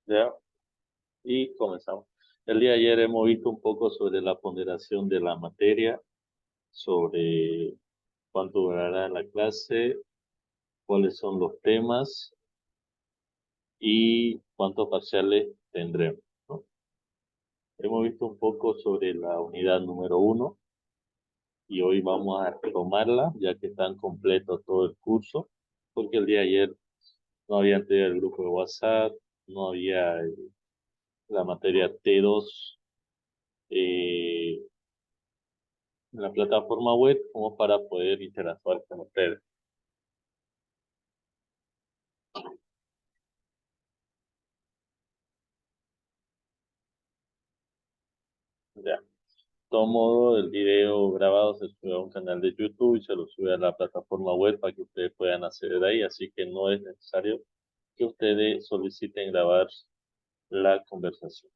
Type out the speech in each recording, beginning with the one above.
¿Ya? Y comenzamos. El día de ayer hemos visto un poco sobre la ponderación de la materia, sobre cuánto durará la clase, cuáles son los temas y cuántos parciales tendremos, ¿no? Hemos visto un poco sobre la unidad número 1 y hoy vamos a retomarla ya que está completo todo el curso, porque el día de ayer no había entrado el grupo de WhatsApp, no había la materia T2 eh, en la plataforma web como para poder interactuar con ustedes. Ya. De todo modo, el video grabado se sube a un canal de YouTube y se lo sube a la plataforma web para que ustedes puedan acceder ahí, así que no es necesario que ustedes soliciten grabar la conversación.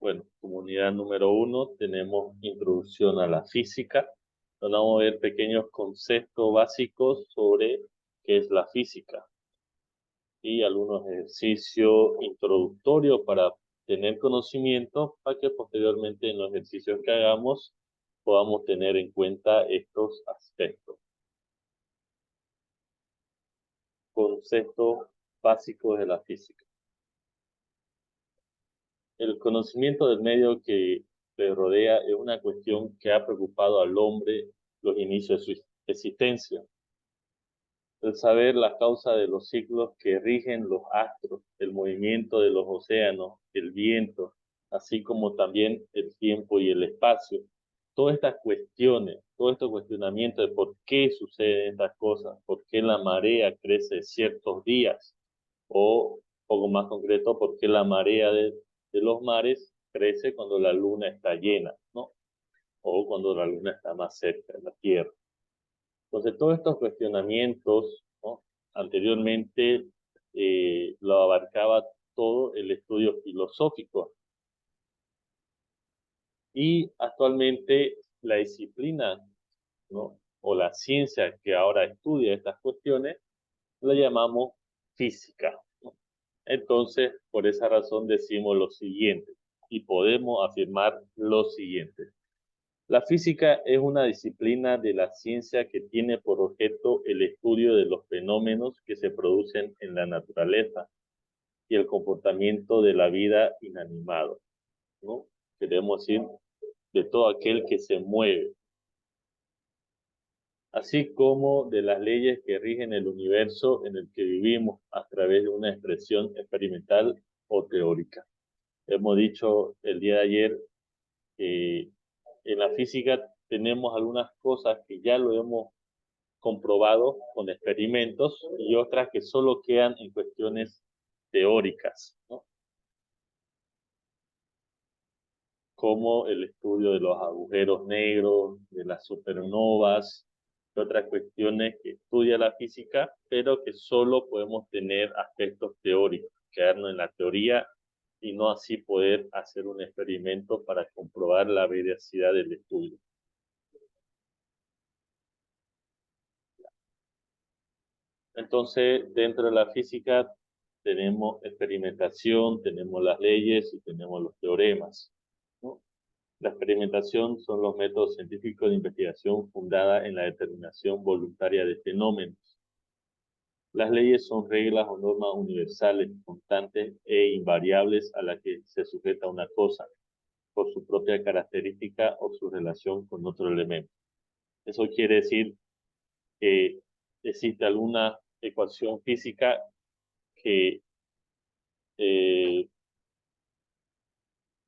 Bueno, comunidad número 1, tenemos introducción a la física, donde vamos a ver pequeños conceptos básicos sobre qué es la física y algunos ejercicios introductorios para tener conocimiento para que posteriormente en los ejercicios que hagamos podamos tener en cuenta estos aspectos. Conceptos básicos de la física. El conocimiento del medio que le rodea es una cuestión que ha preocupado al hombre los inicios de su existencia. El saber la causa de los ciclos que rigen los astros, el movimiento de los océanos, el viento, así como también el tiempo y el espacio. Todas estas cuestiones, todos estos cuestionamientos de por qué suceden estas cosas, por qué la marea crece ciertos días, o poco más concreto, por qué la marea de los mares crece cuando la luna está llena, ¿no? O cuando la luna está más cerca de la Tierra. Entonces, todos estos cuestionamientos, ¿no? Anteriormente lo abarcaba todo el estudio filosófico y actualmente la disciplina, ¿no? O la ciencia que ahora estudia estas cuestiones la llamamos física, ¿no? Entonces, por esa razón decimos lo siguiente y podemos afirmar lo siguiente. La física es una disciplina de la ciencia que tiene por objeto el estudio de los fenómenos que se producen en la naturaleza y el comportamiento de la vida inanimado, ¿no? Queremos decir, de todo aquel que se mueve, así como de las leyes que rigen el universo en el que vivimos a través de una expresión experimental o teórica. Hemos dicho el día de ayer que en la física tenemos algunas cosas que ya lo hemos comprobado con experimentos y otras que solo quedan en cuestiones teóricas, ¿no? Como el estudio de los agujeros negros, de las supernovas, y otras cuestiones que estudia la física, pero que solo podemos tener aspectos teóricos, quedarnos en la teoría y no así poder hacer un experimento para comprobar la veracidad del estudio. Entonces, dentro de la física tenemos experimentación, tenemos las leyes y tenemos los teoremas, ¿no? La experimentación son los métodos científicos de investigación fundada en la determinación voluntaria de fenómenos. Las leyes son reglas o normas universales, constantes e invariables a las que se sujeta una cosa por su propia característica o su relación con otro elemento. Eso quiere decir que existe alguna ecuación física que eh,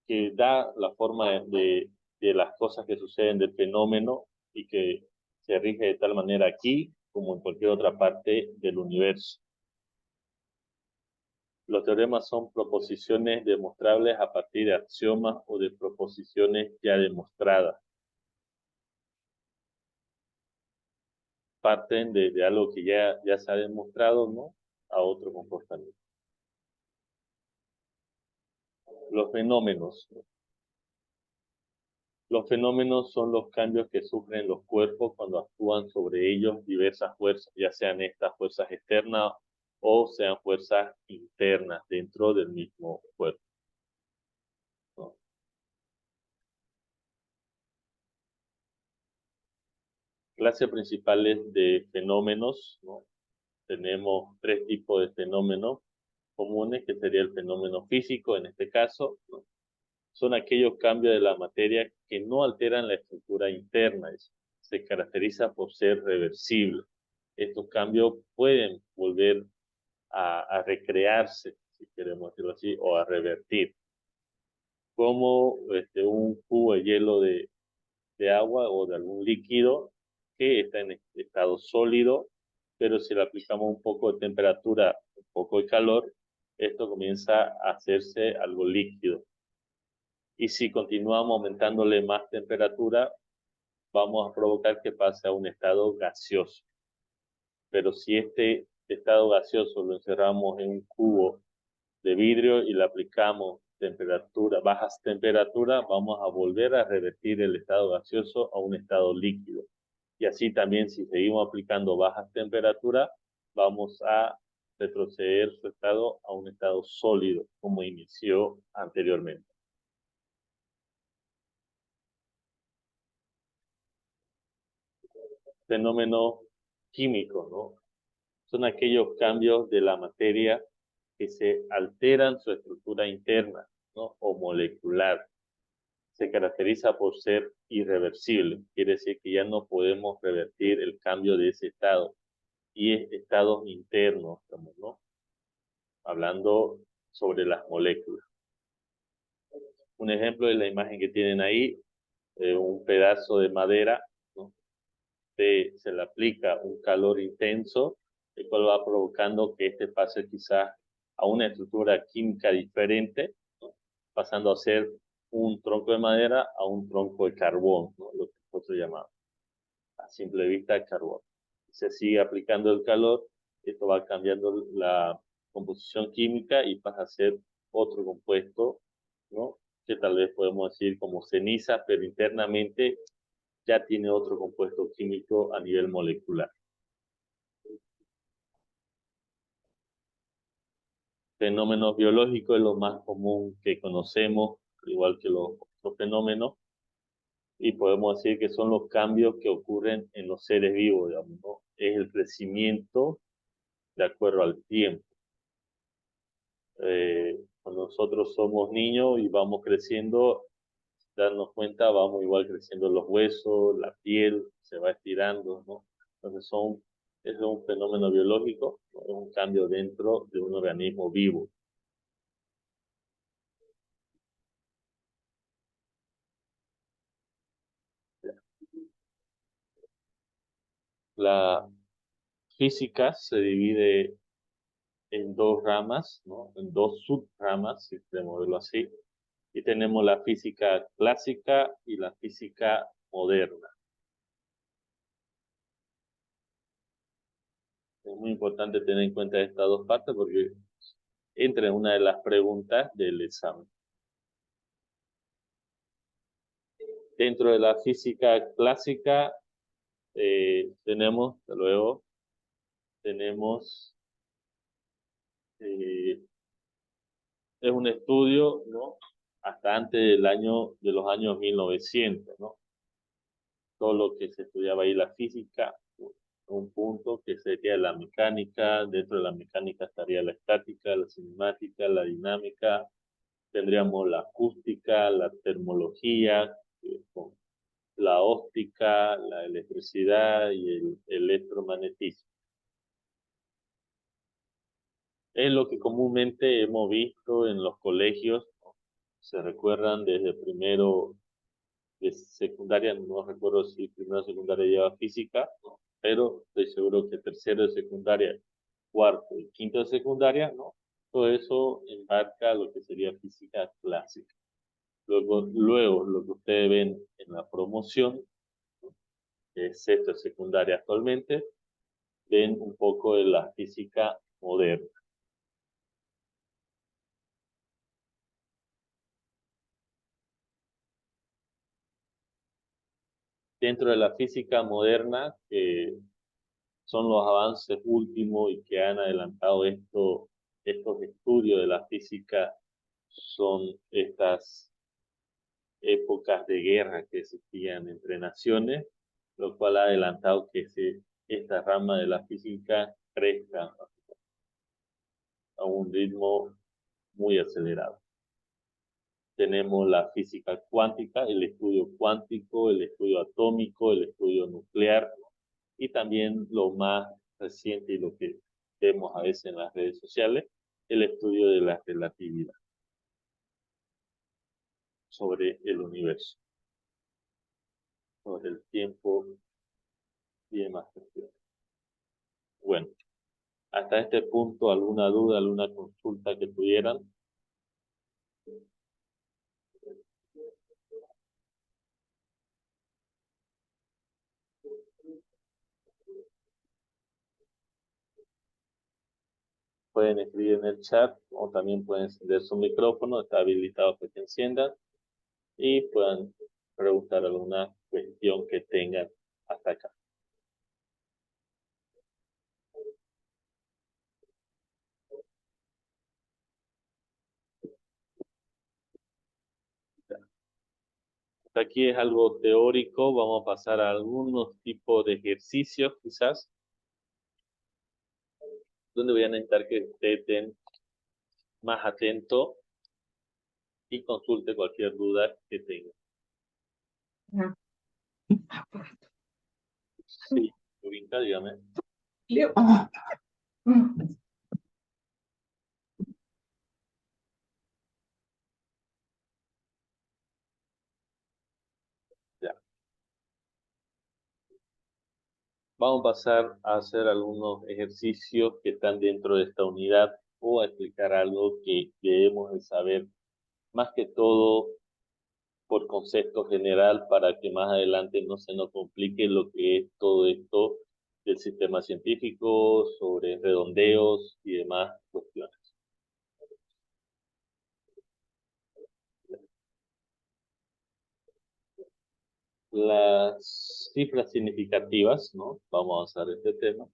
que da la forma de las cosas que suceden del fenómeno y que se rige de tal manera aquí como en cualquier otra parte del universo. Los teoremas son proposiciones demostrables a partir de axiomas o de proposiciones ya demostradas. Parten de algo que ya se ha demostrado, ¿no? A otro comportamiento. Los fenómenos. Los fenómenos son los cambios que sufren los cuerpos cuando actúan sobre ellos diversas fuerzas, ya sean estas fuerzas externas o sean fuerzas internas dentro del mismo cuerpo, ¿no? Clases principales de fenómenos, ¿no? Tenemos tres tipos de fenómenos comunes, que sería el fenómeno físico en este caso, ¿no? Son aquellos cambios de la materia que no alteran la estructura interna. Se caracteriza por ser reversible. Estos cambios pueden volver a recrearse, si queremos decirlo así, o a revertir, como un cubo de hielo de agua o de algún líquido que está en estado sólido, pero si le aplicamos un poco de temperatura, un poco de calor, esto comienza a hacerse algo líquido. Y si continuamos aumentándole más temperatura, vamos a provocar que pase a un estado gaseoso. Pero si este estado gaseoso lo encerramos en un cubo de vidrio y le aplicamos bajas temperaturas, vamos a volver a revertir el estado gaseoso a un estado líquido. Y así también, si seguimos aplicando bajas temperaturas, vamos a retroceder su estado a un estado sólido, como inició anteriormente. Fenómenos químicos, ¿no? Son aquellos cambios de la materia que se alteran su estructura interna, ¿no? O molecular. Se caracteriza por ser irreversible, quiere decir que ya no podemos revertir el cambio de ese estado, y es estados internos, ¿no? Hablando sobre las moléculas. Un ejemplo es la imagen que tienen ahí, un pedazo de madera, ¿no? Se le aplica un calor intenso, el cual va provocando que este pase quizás a una estructura química diferente, ¿no? Pasando a ser un tronco de madera a un tronco de carbón, ¿no? Lo que nosotros llamamos a simple vista carbón. Se sigue aplicando el calor, esto va cambiando la composición química y pasa a ser otro compuesto, ¿no? Que tal vez podemos decir como ceniza, pero internamente ya tiene otro compuesto químico a nivel molecular. Fenómenos biológicos es lo más común que conocemos, igual que los otros fenómenos, y podemos decir que son los cambios que ocurren en los seres vivos, digamos, ¿no? Es el crecimiento de acuerdo al tiempo. Cuando nosotros somos niños y vamos creciendo, darnos cuenta, vamos igual creciendo los huesos, la piel, se va estirando, ¿no? Entonces es un fenómeno biológico, ¿no? Es un cambio dentro de un organismo vivo. La física se divide en dos ramas, ¿no? En dos subramas, si queremos verlo así, y tenemos la física clásica y la física moderna. Es muy importante tener en cuenta estas dos partes porque entra en una de las preguntas del examen. Dentro de la física clásica tenemos, luego, tenemos, eh, es un estudio, ¿no? Hasta antes de los años 1900, ¿no? Todo lo que se estudiaba ahí, la física, un punto que sería la mecánica, dentro de la mecánica estaría la estática, la cinemática, la dinámica, tendríamos la acústica, la termología, con la óptica, la electricidad y el electromagnetismo. Es lo que comúnmente hemos visto en los colegios, ¿no? Se recuerdan desde primero de secundaria, no recuerdo si primero de secundaria lleva física, ¿no? Pero estoy seguro que tercero de secundaria, cuarto y quinto de secundaria, ¿no? Todo eso embarca lo que sería física clásica. Luego lo que ustedes ven en la promoción, ¿no? Que es sexto de secundaria actualmente, ven un poco de la física moderna. Dentro de la física moderna, que son los avances últimos y que han adelantado estos estudios de la física, son estas épocas de guerra que existían entre naciones, lo cual ha adelantado que esta rama de la física crezca a un ritmo muy acelerado. Tenemos la física cuántica, el estudio cuántico, el estudio atómico, el estudio nuclear y también lo más reciente y lo que vemos a veces en las redes sociales, el estudio de la relatividad sobre el universo, sobre el tiempo y demás cuestiones. Bueno, hasta este punto, ¿alguna duda, alguna consulta que tuvieran? Pueden escribir en el chat o también pueden encender su micrófono, está habilitado para que enciendan y puedan preguntar alguna cuestión que tengan hasta acá. Hasta aquí es algo teórico, vamos a pasar a algunos tipos de ejercicios quizás, donde voy a necesitar que estén más atentos y consulte cualquier duda que tengan. Sí, ubica, dígame. Ya. Vamos a pasar a hacer algunos ejercicios que están dentro de esta unidad o a explicar algo que debemos de saber, más que todo por concepto general, para que más adelante no se nos complique lo que es todo esto del sistema científico, sobre redondeos y demás cuestiones. Las cifras significativas, ¿no? Vamos a avanzar este tema.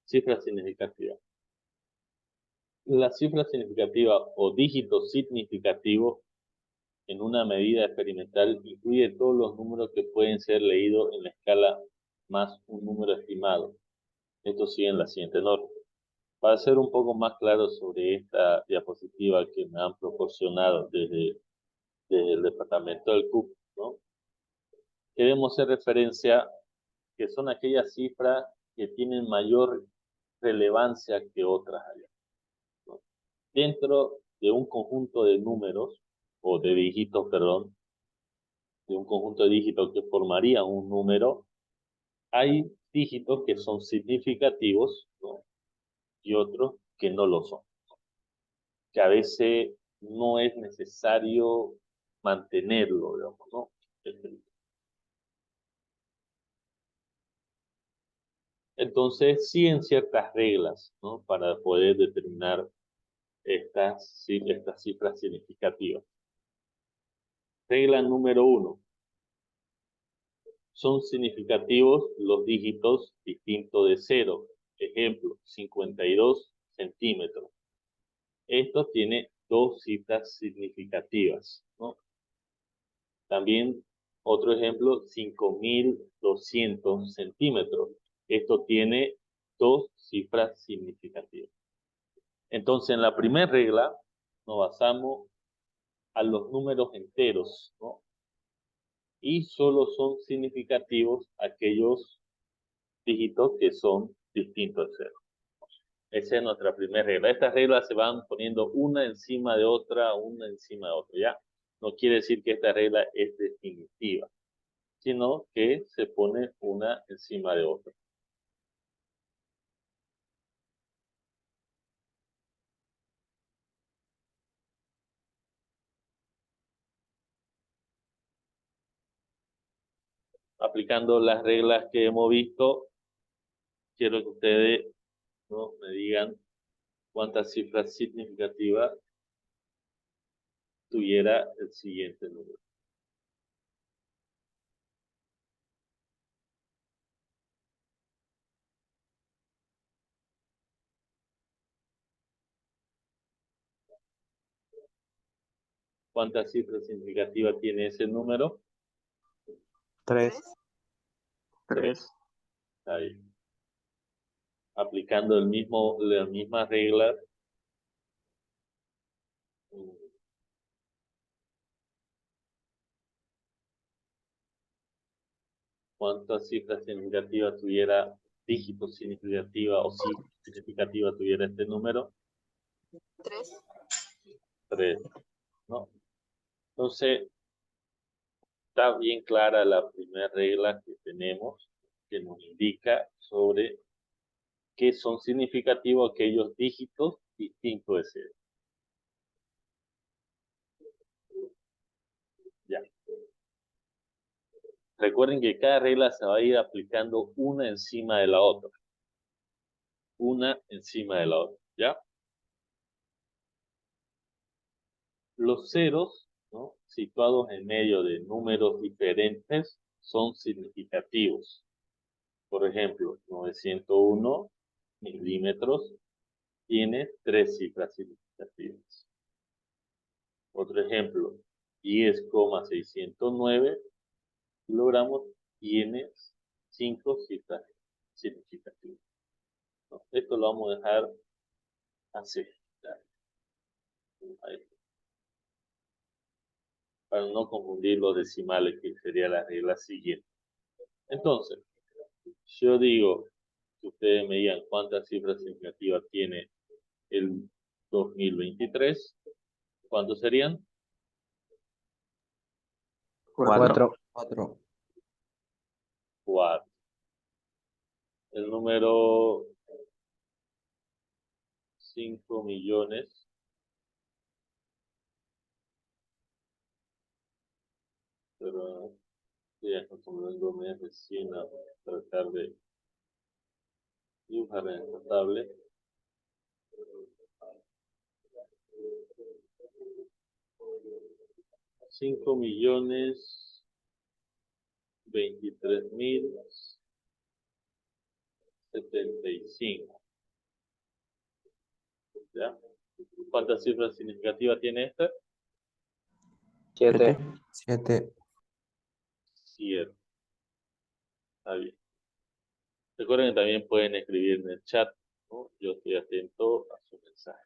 Cifras significativas. La cifra significativa o dígito significativo en una medida experimental incluye todos los números que pueden ser leídos en la escala más un número estimado. Esto sigue en la siguiente norma. Para ser un poco más claro sobre esta diapositiva que me han proporcionado desde el departamento del CUP, ¿no? Queremos hacer referencia que son aquellas cifras que tienen mayor relevancia que otras, ¿no? Dentro de un conjunto de números, o de dígitos, perdón, de un conjunto de dígitos que formaría un número, hay dígitos que son significativos, ¿no? Y otros que no lo son, que a veces no es necesario mantenerlo, digamos, ¿no? Entonces, sí en ciertas reglas, ¿no? Para poder determinar estas cifras significativas. Regla número 1. Son significativos los dígitos distintos de 0. Ejemplo, 52 centímetros. Esto tiene dos cifras significativas, ¿no? También otro ejemplo, 5200 centímetros. Esto tiene dos cifras significativas. Entonces, en la primera regla nos basamos a los números enteros, ¿no? Y solo son significativos aquellos dígitos que son distintos de cero. Esa es nuestra primera regla. Estas reglas se van poniendo una encima de otra, ¿ya? No quiere decir que esta regla es definitiva, sino que se pone una encima de otra. Aplicando las reglas que hemos visto, quiero que ustedes, ¿no?, me digan cuántas cifras significativas tuviera el siguiente número. ¿Cuántas cifras significativas tiene ese número? 3. 3. Ahí. Aplicando las mismas reglas. ¿Cuántas cifras significativas tuviera, dígitos significativa o cifras significativa tuviera este número? 3. 3, ¿no? Entonces, está bien clara la primera regla que tenemos, que nos indica sobre qué son significativos aquellos dígitos distintos de 0. Ya. Recuerden que cada regla se va a ir aplicando una encima de la otra. Una encima de la otra, ¿ya? Los ceros, ¿no?, situados en medio de números diferentes son significativos. Por ejemplo, 901 milímetros tiene 3 cifras significativas. Otro ejemplo, 10,609 kilogramos tiene 5 cifras significativas. ¿No? Esto lo vamos a dejar así. Ahí. Para no confundir los decimales, que sería la regla siguiente. Entonces, yo digo que ustedes me digan cuántas cifras significativas tiene el 2023. ¿Cuántos serían? 4. 4. El número 5 millones. Pero ya acostumbrando recién a tratar de dibujar en esta tablet. $5.023.075. ¿Ya? ¿Cuántas cifras significativas tiene esta? 7. 7. 7. Está bien. Recuerden que también pueden escribir en el chat, ¿no? Yo estoy atento a su mensaje.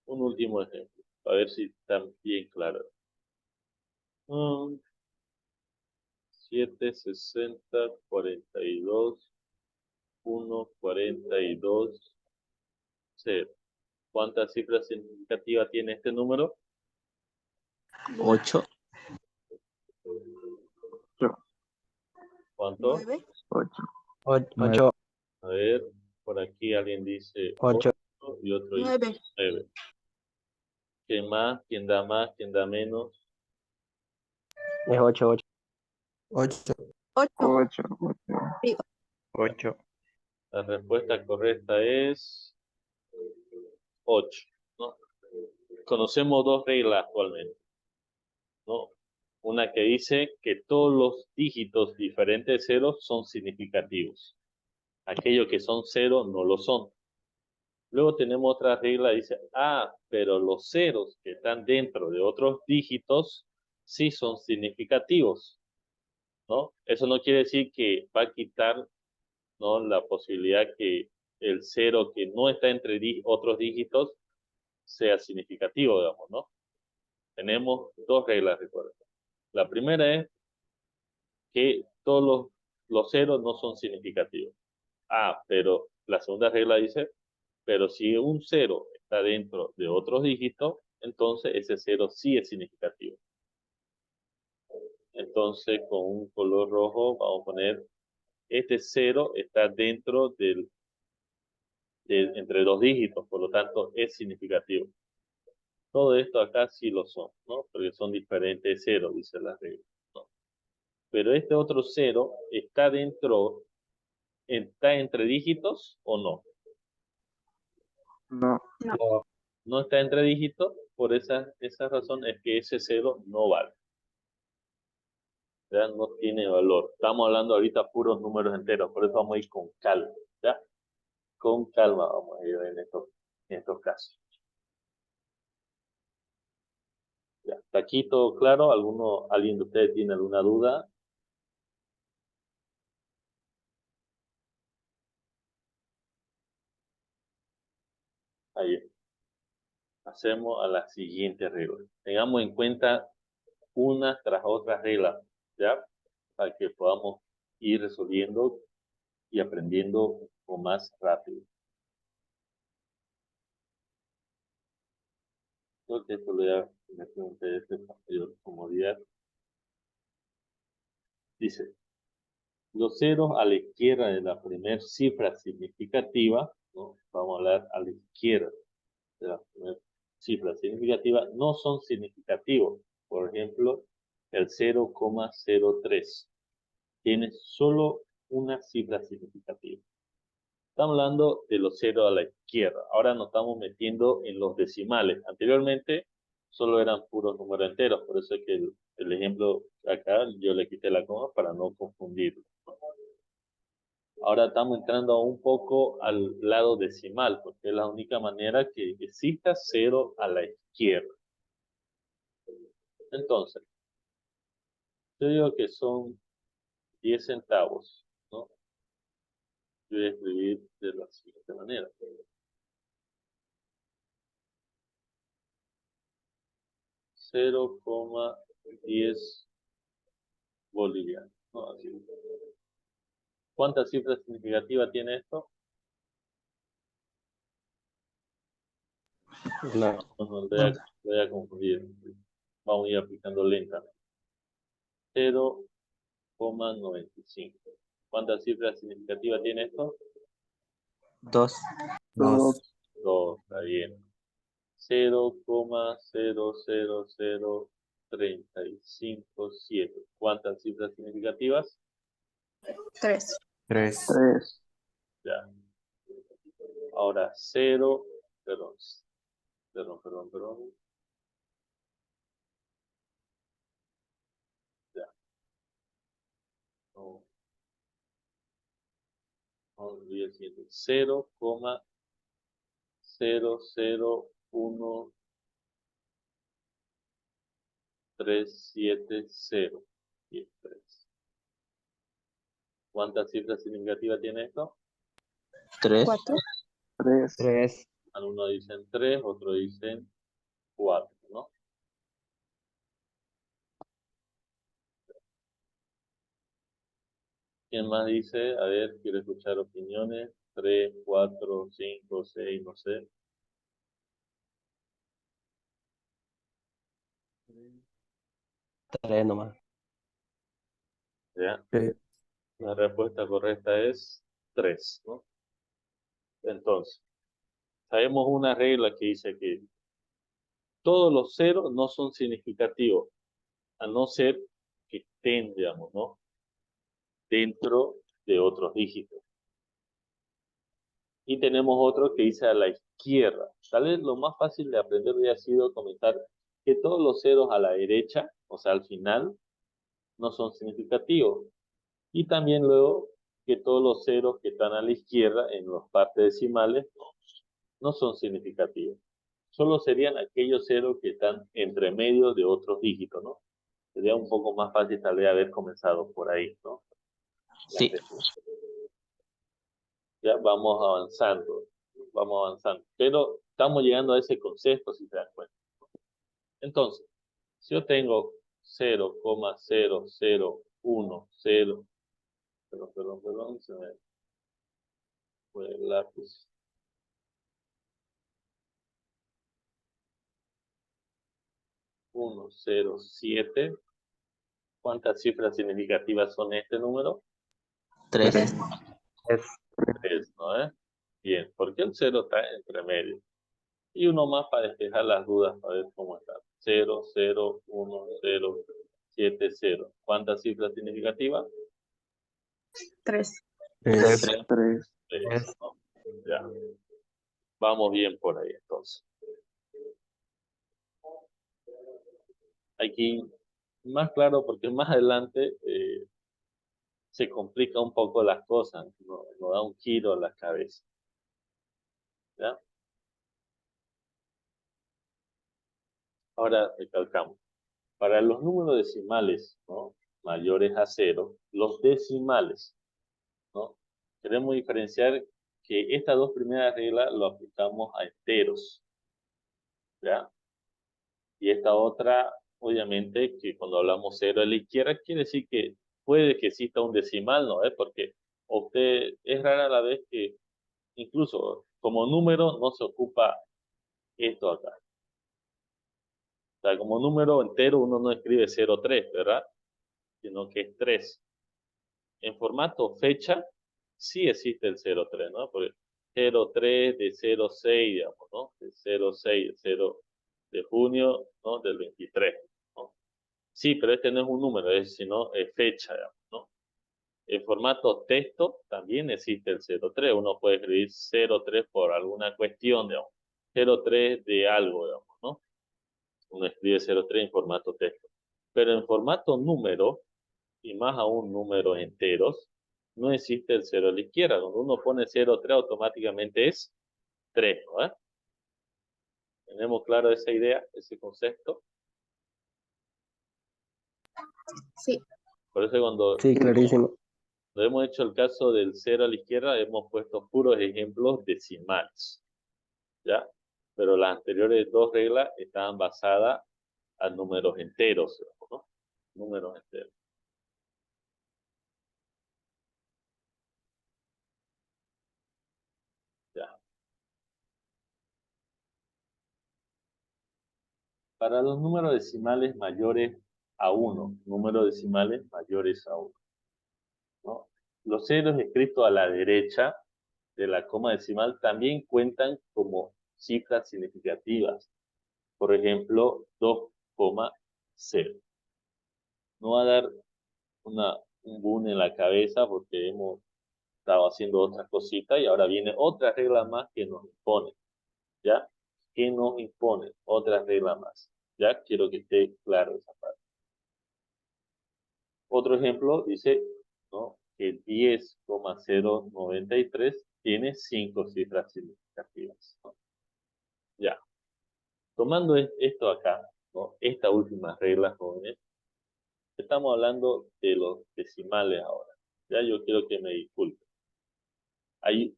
Un último ejemplo, a ver si están bien claros. 7, 60, 42, 1, 42, 0. ¿Cuántas cifras significativas tiene este número? 8. ¿Cuánto? 9. 8. A ver, por aquí alguien dice 8. 8 y otro dice 9. 9. ¿Quién más? ¿Quién da más? ¿Quién da menos? Es 8. 8. 8. 8. La respuesta correcta es 8, ¿no? Conocemos dos reglas actualmente, ¿no? Una que dice que todos los dígitos diferentes de 0 son significativos. Aquellos que son 0 no lo son. Luego tenemos otra regla que dice, pero los ceros que están dentro de otros dígitos sí son significativos, ¿no? Eso no quiere decir que va a quitar, ¿no?, la posibilidad que el 0 que no está entre otros dígitos sea significativo, digamos, ¿no? Tenemos dos reglas, recuerden. La primera es que todos los ceros no son significativos. Pero la segunda regla dice, pero si un 0 está dentro de otros dígitos, entonces ese 0 sí es significativo. Entonces, con un color rojo vamos a poner, este 0 está dentro entre dos dígitos, por lo tanto es significativo. Todo esto acá sí lo son, ¿no? Porque son diferentes ceros, dice la regla, ¿no? Pero este otro 0 está entre dígitos o no. No. No está entre dígitos, por esa razón es que ese 0 no vale. ¿Ya? No tiene valor. Estamos hablando ahorita puros números enteros, por eso vamos a ir con calma, ¿ya? Con calma vamos a ir en estos casos. Ya, ¿está aquí todo claro? ¿Alguien de ustedes tiene alguna duda? Ahí hacemos a la siguiente regla. Tengamos en cuenta unas tras otras reglas, ¿ya? Para que podamos ir resolviendo y aprendiendo un poco más rápido. Creo que esto lo voy a meter en PDF para mayor comodidad. Dice, los ceros a la izquierda de la primera cifra significativa, ¿no? Vamos a hablar a la izquierda de la primera cifra significativa, no son significativos. Por ejemplo, el 0,03 tiene solo una cifra significativa. Estamos hablando de los ceros a la izquierda. Ahora nos estamos metiendo en los decimales. Anteriormente solo eran puros números enteros. Por eso es que el ejemplo acá yo le quité la coma para no confundirlo. Ahora estamos entrando un poco al lado decimal, porque es la única manera que exista cero a la izquierda. Entonces, yo digo que son 10 centavos, ¿no? Yo voy a escribir de la siguiente manera. 0,10 bolivianos, ¿no? Así. ¿Cuántas cifras significativas tiene esto? No. No, voy a confundir. Vamos a ir aplicando lentamente. 0,95. ¿Cuántas cifras significativas tiene esto? 2. 2, 2, está bien. 0,000357. ¿Cuántas cifras significativas? 3. 3. 3, Ya. Ahora 0, perdón. Ya. No, no olvidé el siguiente. 0,001370. Y es 3. ¿Cuántas cifras significativas tiene esto? 3. 4. 3, 3. Algunos dicen 3, otros dicen 4, ¿no? ¿Quién más dice? A ver, quiero escuchar opiniones. 3, 4, 5, 6, no sé. 3 nomás. ¿Ya? Sí. La respuesta correcta es 3, ¿no? Entonces, sabemos una regla que dice que todos los ceros no son significativos, a no ser que estén, digamos, ¿no? Dentro de otros dígitos. Y tenemos otro que dice a la izquierda. Tal vez lo más fácil de aprender hubiera sido comentar que todos los ceros a la derecha, o sea, al final, no son significativos. Y también luego que todos los ceros que están a la izquierda en las partes decimales no son significativos. Solo serían aquellos ceros que están entre medio de otros dígitos, ¿no? Sería un poco más fácil tal vez haber comenzado por ahí, ¿no? Sí. Ya vamos avanzando. Pero estamos llegando a ese concepto, si se dan cuenta. Entonces, si yo tengo 0,0010, perdón, se me fue el lápiz. 107. ¿Cuántas cifras significativas son este número? 3. 3, ¿no? Bien, porque el 0 está entre medio. Y uno más para despejar las dudas, para ver cómo está. 0, 0, 1, 0, 7, 0. ¿Cuántas cifras significativas? 3. 3. 3, 3, ¿no? Ya. Vamos bien por ahí, entonces. Aquí, más claro, porque más adelante se complica un poco las cosas, no da un giro a la cabeza. ¿Ya? Ahora recalcamos. Para los números decimales, ¿no?, mayores a 0, los decimales, ¿no?, queremos diferenciar que estas dos primeras reglas lo aplicamos a enteros, ¿ya? Y esta otra, obviamente, que cuando hablamos 0 a la izquierda, quiere decir que puede que exista un decimal, ¿no? Porque usted es rara la vez que incluso como número no se ocupa esto acá. O sea, como número entero uno no escribe 03, ¿verdad? Sino que es 3. En formato fecha, sí existe el 03, ¿no? Porque 03 de 06, digamos, ¿no? De 06, de 0 de junio, ¿no? Del 23, ¿no? Sí, pero este no es un número, sino es fecha, digamos, ¿no? En formato texto también existe el 03. Uno puede escribir 03 por alguna cuestión, digamos. 03 de algo, digamos, ¿no? Uno escribe 03 en formato texto. Pero en formato número, y más aún números enteros, no existe el 0 a la izquierda. Cuando uno pone 03 automáticamente es 3, ¿no? ¿Tenemos claro esa idea, ese concepto? Sí. Por eso cuando Sí, clarísimo. hemos hecho el caso del 0 a la izquierda, hemos puesto puros ejemplos decimales, ¿ya? Pero las anteriores dos reglas estaban basadas a números enteros, ¿no? Números enteros. Ya. Para los números decimales mayores a 1, números decimales mayores a 1, ¿no? Los ceros escritos a la derecha de la coma decimal también cuentan como cifras significativas. Por ejemplo, 2,0. No va a dar un boom en la cabeza porque hemos estado haciendo otras cositas y ahora viene otra regla más que nos impone, ¿ya? ¿Qué nos impone? Otra regla más, ¿ya? Quiero que esté claro esa parte. Otro ejemplo dice, ¿no?, que 10,093 tiene 5 cifras significativas, ¿no? Ya. Tomando esto acá, ¿no?, esta última regla, jóvenes, estamos hablando de los decimales ahora. Ya, yo quiero que me disculpen. Ahí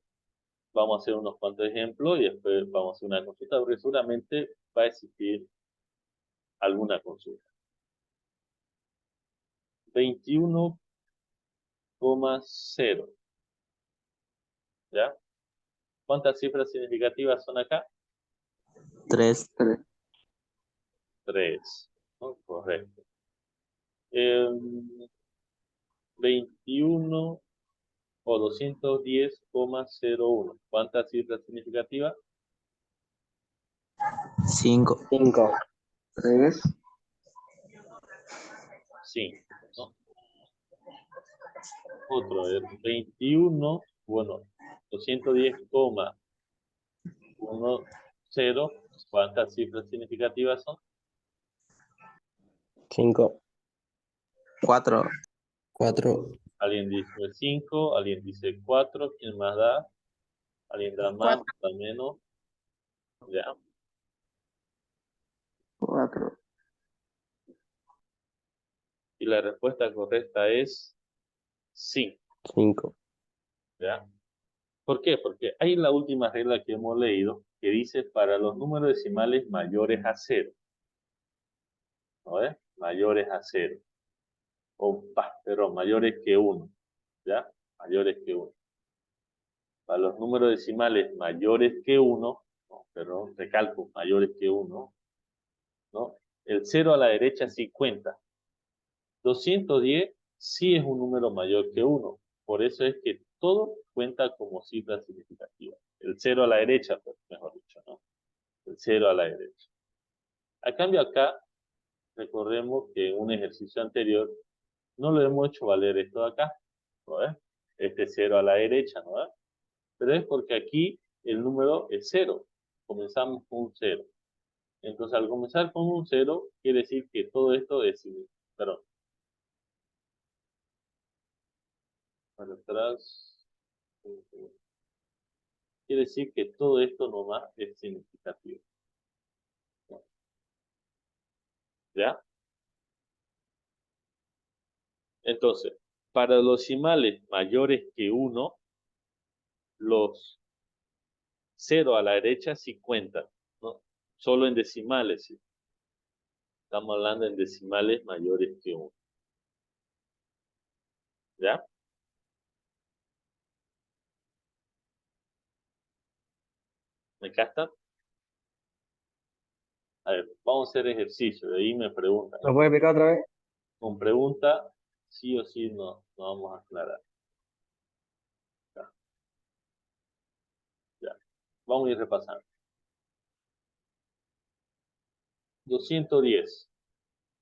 vamos a hacer unos cuantos ejemplos y después vamos a hacer una consulta, porque seguramente va a existir alguna consulta. 21,0. ¿Ya? ¿Cuántas cifras significativas son acá? 3. 3. ¿No? Correcto. 21 o 210,01. ¿Cuántas cifras significativas? 5. 5. 3. 5. ¿No? Otro, 21, bueno, 210,10. ¿Cuántas cifras significativas son? 5. 4. 4. Alguien dice 5, alguien dice 4. ¿Quién más da? ¿Alguien da más? 4. ¿Da menos? Ya. 4. Y la respuesta correcta es 5. 5. ¿Ya? ¿Por qué? Porque hay la última regla que hemos leído que dice para los números decimales mayores a 0. ¿No ves? Mayores a 0. Perdón, mayores que 1. ¿Ya? Mayores que 1. Para los números decimales mayores que 1, no, perdón, recalco, mayores que 1, ¿no? El 0 a la derecha sí cuenta. 210 sí es un número mayor que 1. Por eso es que todo cuenta como cifra significativa. El 0 a la derecha, pues, mejor dicho, ¿no? El 0 a la derecha. A cambio acá, recordemos que en un ejercicio anterior no lo hemos hecho valer esto de acá, ¿no ves? Este 0 a la derecha, ¿no ves? Pero es porque aquí el número es 0. Comenzamos con un 0. Entonces, al comenzar con un 0, quiere decir que todo esto es, perdón, para atrás, quiere decir que todo esto nomás es significativo. ¿Ya? Entonces, para los decimales mayores que 1, los 0 a la derecha sí cuentan, ¿no? Solo en decimales, ¿sí? Estamos hablando en decimales mayores que 1. ¿Ya? ¿Me captan? A ver, vamos a hacer ejercicio. De ahí me preguntan. ¿Lo puedes explicar otra vez? Con pregunta, sí o sí no vamos a aclarar. Ya. Ya. Vamos a ir repasando. 210.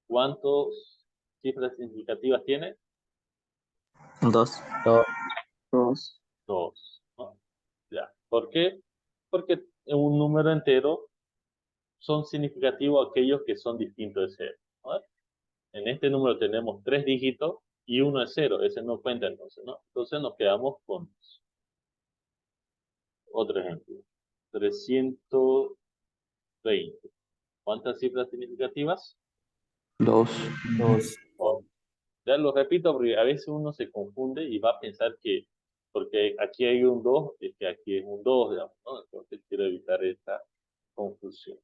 ¿Cuántas cifras significativas tiene? 2. 2. 2. ¿No? Ya. ¿Por qué? Porque en un número entero son significativos aquellos que son distintos de 0. ¿No? En este número tenemos 3 dígitos y 1 es 0. Ese no cuenta entonces, ¿no? Entonces nos quedamos con otro ejemplo. 320. ¿Cuántas cifras significativas? 2. 2. Oh, ya lo repito porque a veces uno se confunde y va a pensar que porque aquí hay un 2, es que aquí es un 2, digamos, ¿no? Entonces quiero evitar esta confusión.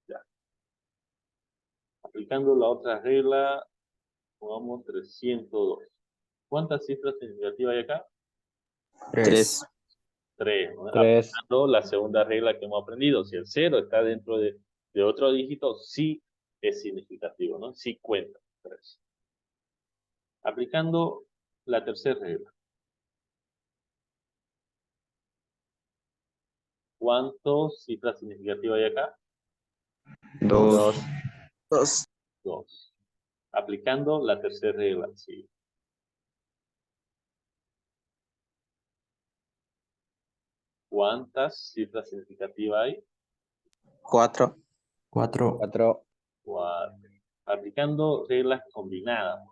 Ya. Aplicando la otra regla, pongamos 302. ¿Cuántas cifras significativas hay acá? 3. 3, ¿no? 3. Aplicando la segunda regla que hemos aprendido. Si el 0 está dentro de otro dígito, sí es significativo, ¿no? Sí cuenta. 3. Aplicando la tercera regla. ¿Cuántas cifras significativas hay acá? 2. 2. 2. Aplicando la tercera regla, sí. ¿Cuántas cifras significativas hay? 4. 4. 4. 4. Aplicando reglas combinadas.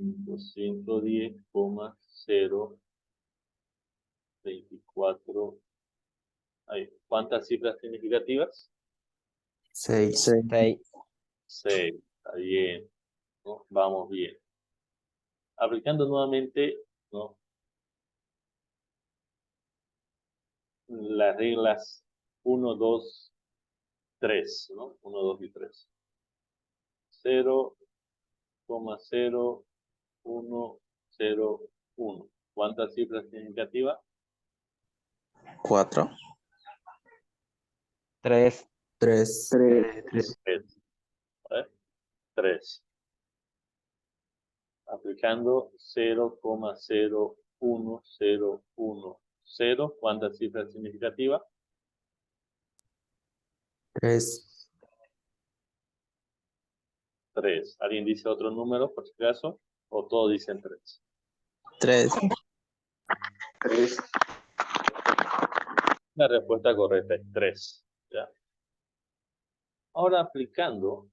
210,024. ¿Cuántas cifras significativas? 6. 6. 6. 6. Está bien, ¿no? Vamos bien. Aplicando nuevamente, ¿no? Las reglas 1, 2, 3, ¿no? 1, 2 y 3. 0,0101. ¿Cuántas cifras significativas? 4. 3. 3. 3. 3. 3. Aplicando 0,01010. ¿Cuántas cifras significativas? 3. 3. ¿Alguien dice otro número, por si acaso? ¿O todos dicen 3? 3. 3. La respuesta correcta es 3. ¿Ya? Ahora aplicando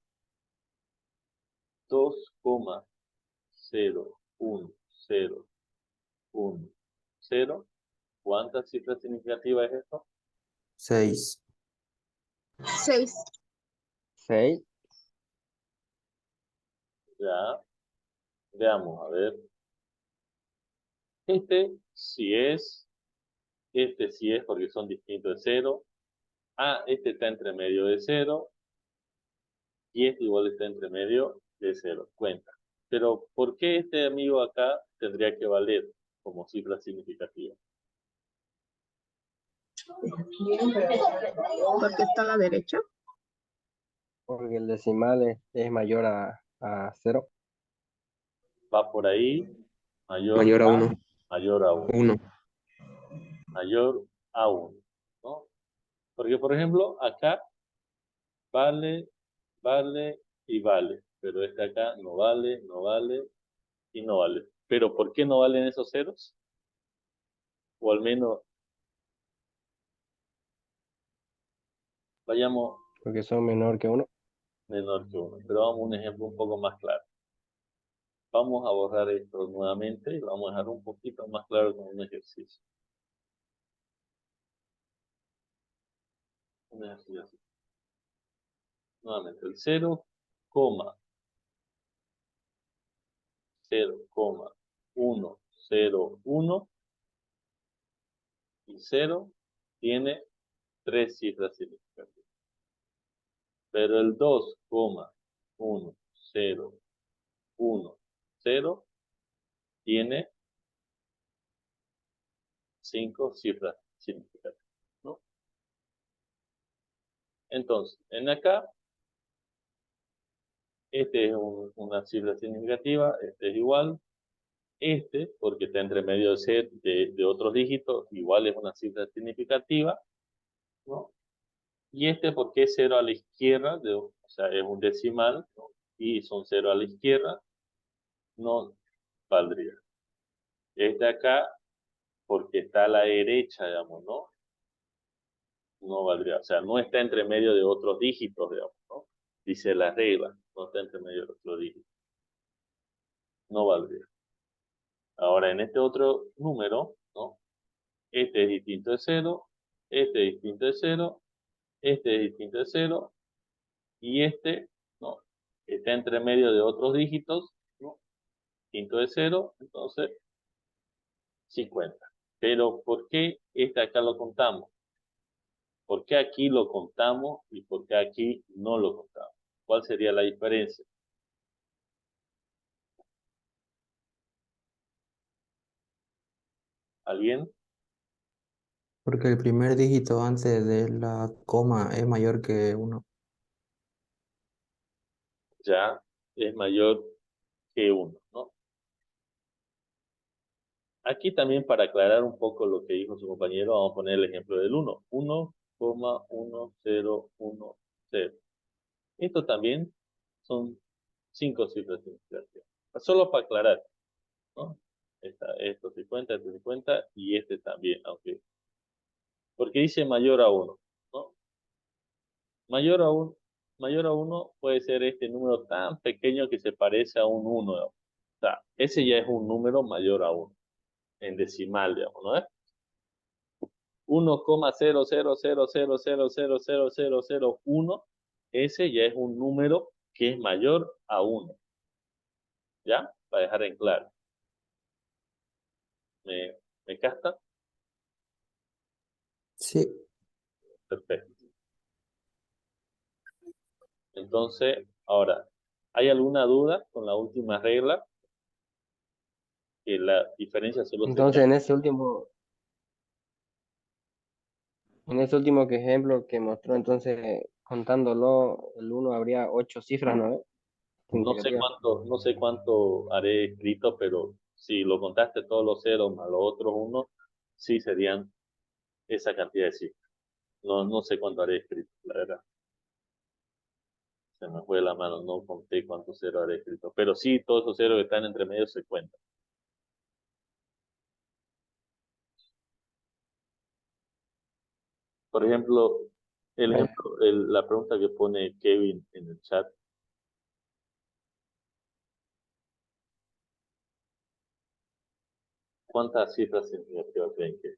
2,01010. ¿Cuántas cifras significativas es esto? 6. 6. 6. Ya. Veamos, a ver. Este sí es porque son distintos de 0. Este está entre medio de 0 y este igual está entre medio de 0. Cuenta. Pero, ¿por qué este amigo acá tendría que valer como cifra significativa? Porque está a la derecha. Porque el decimal es mayor a 0. Va por ahí, mayor Mayor a a 1. mayor a 1. 1. Mayor a 1. ¿No? Porque, por ejemplo, acá vale, vale y vale. Pero este acá no vale, no vale y no vale. ¿Pero por qué no valen esos ceros? O al menos vayamos Porque son menor que 1. menor que 1. Pero vamos a un ejemplo un poco más claro. Vamos a borrar esto nuevamente y lo vamos a dejar un poquito más claro con un ejercicio. Un ejercicio así. nuevamente, el 0,101 y 0 tiene 3 cifras significativas. Pero el 2,1010 tiene 5 cifras significativas, ¿no? Entonces, en acá, este es una cifra significativa, este es igual, este, porque está entre medio de otros dígitos, igual es una cifra significativa, ¿no? Y este porque es 0 a la izquierda, o sea, es un decimal, ¿no? Y son 0 a la izquierda, no valdría. Este acá, porque está a la derecha, digamos, ¿no? No valdría. O sea, no está entre medio de otros dígitos, digamos, ¿no? Dice la regla, no está entre medio de otros dígitos. No valdría. Ahora, en este otro número, ¿no? Este es distinto de 0, este es distinto de 0, este es distinto de 0, y este, ¿no? Está entre medio de otros dígitos, ¿no? Distinto de 0, entonces 50. Pero, ¿por qué este acá lo contamos? ¿Por qué aquí lo contamos y por qué aquí no lo contamos? ¿Cuál sería la diferencia? ¿Alguien? Porque el primer dígito antes de la coma es mayor que 1. Ya es mayor que 1, ¿no? Aquí también, para aclarar un poco lo que dijo su compañero, vamos a poner el ejemplo del 1. 1,1010. Esto también son 5 cifras significativas. Solo para aclarar, ¿no? Esto 50, este 50 y este también, aunque... Porque dice mayor a 1, ¿no? Mayor a 1, mayor a 1 puede ser este número tan pequeño que se parece a un 1. O sea, ese ya es un número mayor a 1, en decimal, digamos, ¿no? 1,00000000001, ese ya es un número que es mayor a 1. ¿Ya? Para dejar en claro. ¿Me capta? Sí. Perfecto. Entonces, ahora, ¿hay alguna duda con la última regla? Que la diferencia solo sería... Entonces, en ese último ejemplo que mostró, entonces, contándolo, el 1 habría 8 cifras, ¿no? Significativas. No sé cuánto haré escrito, pero si lo contaste todos los ceros más los otros unos, sí serían esa cantidad de cifras. No sé cuánto haré escrito, la verdad. Se me fue la mano, no conté cuántos ceros haré escrito. Pero sí, todos esos ceros que están entre medio se cuentan. Por ejemplo, la pregunta que pone Kevin en el chat. ¿Cuántas cifras significativas creen que?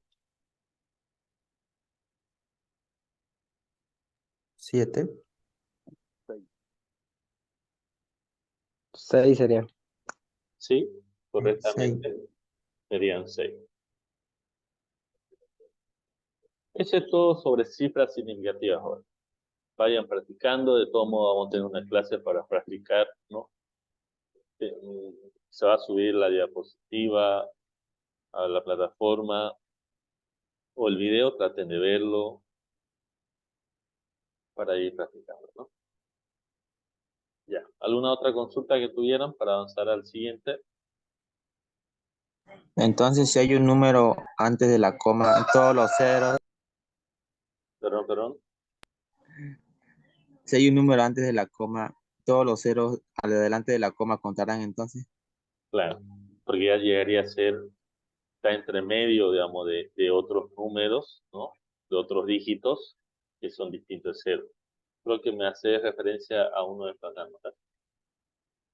7. 6 sería. Sí, 6. correctamente serían 6. Eso es todo sobre cifras significativas ahora. Vayan practicando, de todo modo vamos a tener una clase para practicar, ¿no? Se va a subir la diapositiva a la plataforma o el video, traten de verlo para ir practicando, ¿no? Ya, ¿alguna otra consulta que tuvieran para avanzar al siguiente? Entonces, si hay un número antes de la coma, todos los ceros. Perdón. Si hay un número antes de la coma, todos los ceros al adelante de la coma contarán entonces. Claro, porque ya llegaría a ser, está entre medio, digamos, de otros números, ¿no? De otros dígitos que son distintos de cero. Creo que me hace referencia a uno de estos acá, ¿no?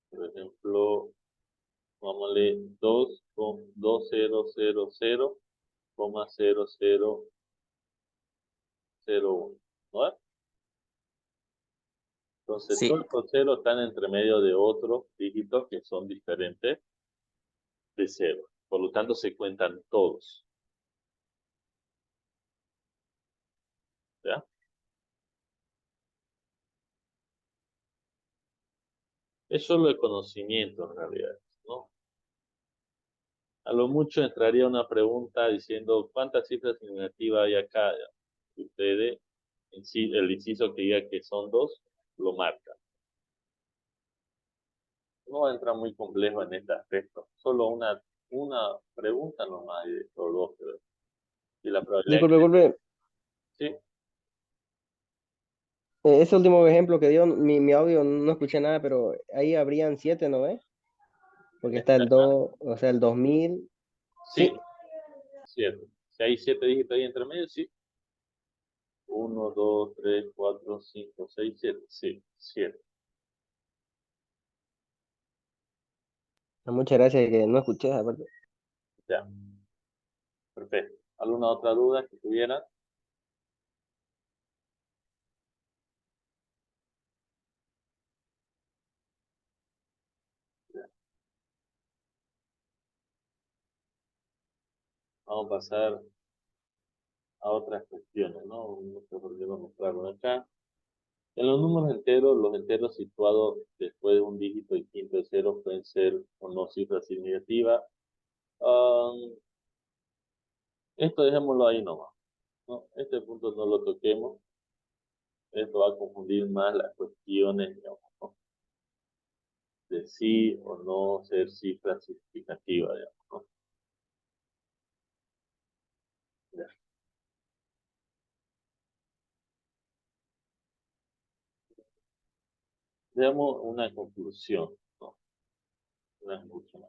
Por ejemplo, vamos a leer 2,0000,0001, ¿no? Entonces, Sí. todos estos ceros están entre medio de otros dígitos que son diferentes de cero. Por lo tanto, se cuentan todos. ¿Ya? Es solo el conocimiento en realidad, ¿no? A lo mucho entraría una pregunta diciendo ¿cuántas cifras significativas hay acá? Y ustedes, el inciso que diga que son 2, lo marca. No entra muy complejo en este aspecto. Solo una pregunta nomás y o dos, creo. Y la probabilidad Disculpe, sí, ese último ejemplo que dio, mi audio no escuché nada, pero ahí habrían 7, ¿no ves? Porque está el 2, o sea, el 2000. sí, Sí, cierto. Si hay 7 dígitos ahí entre medio, sí. 1, 2, 3, 4, 5, 6, 7. Sí, 7. muchas gracias que no escuché esa parte. Ya. Perfecto. ¿Alguna otra duda que tuviera? Ya. Vamos a pasar a otras cuestiones, ¿no? No sé por qué no mostraron acá. En los números enteros, los enteros situados después de un dígito y quinto de cero pueden ser o no cifras significativas. Um, Esto dejémoslo ahí nomás, ¿no? Este punto no lo toquemos. Esto va a confundir más las cuestiones, digamos, ¿no? De sí o no ser cifras significativas, digamos, ¿no? Ya. Veamos una conclusión, ¿no? Una conclusión.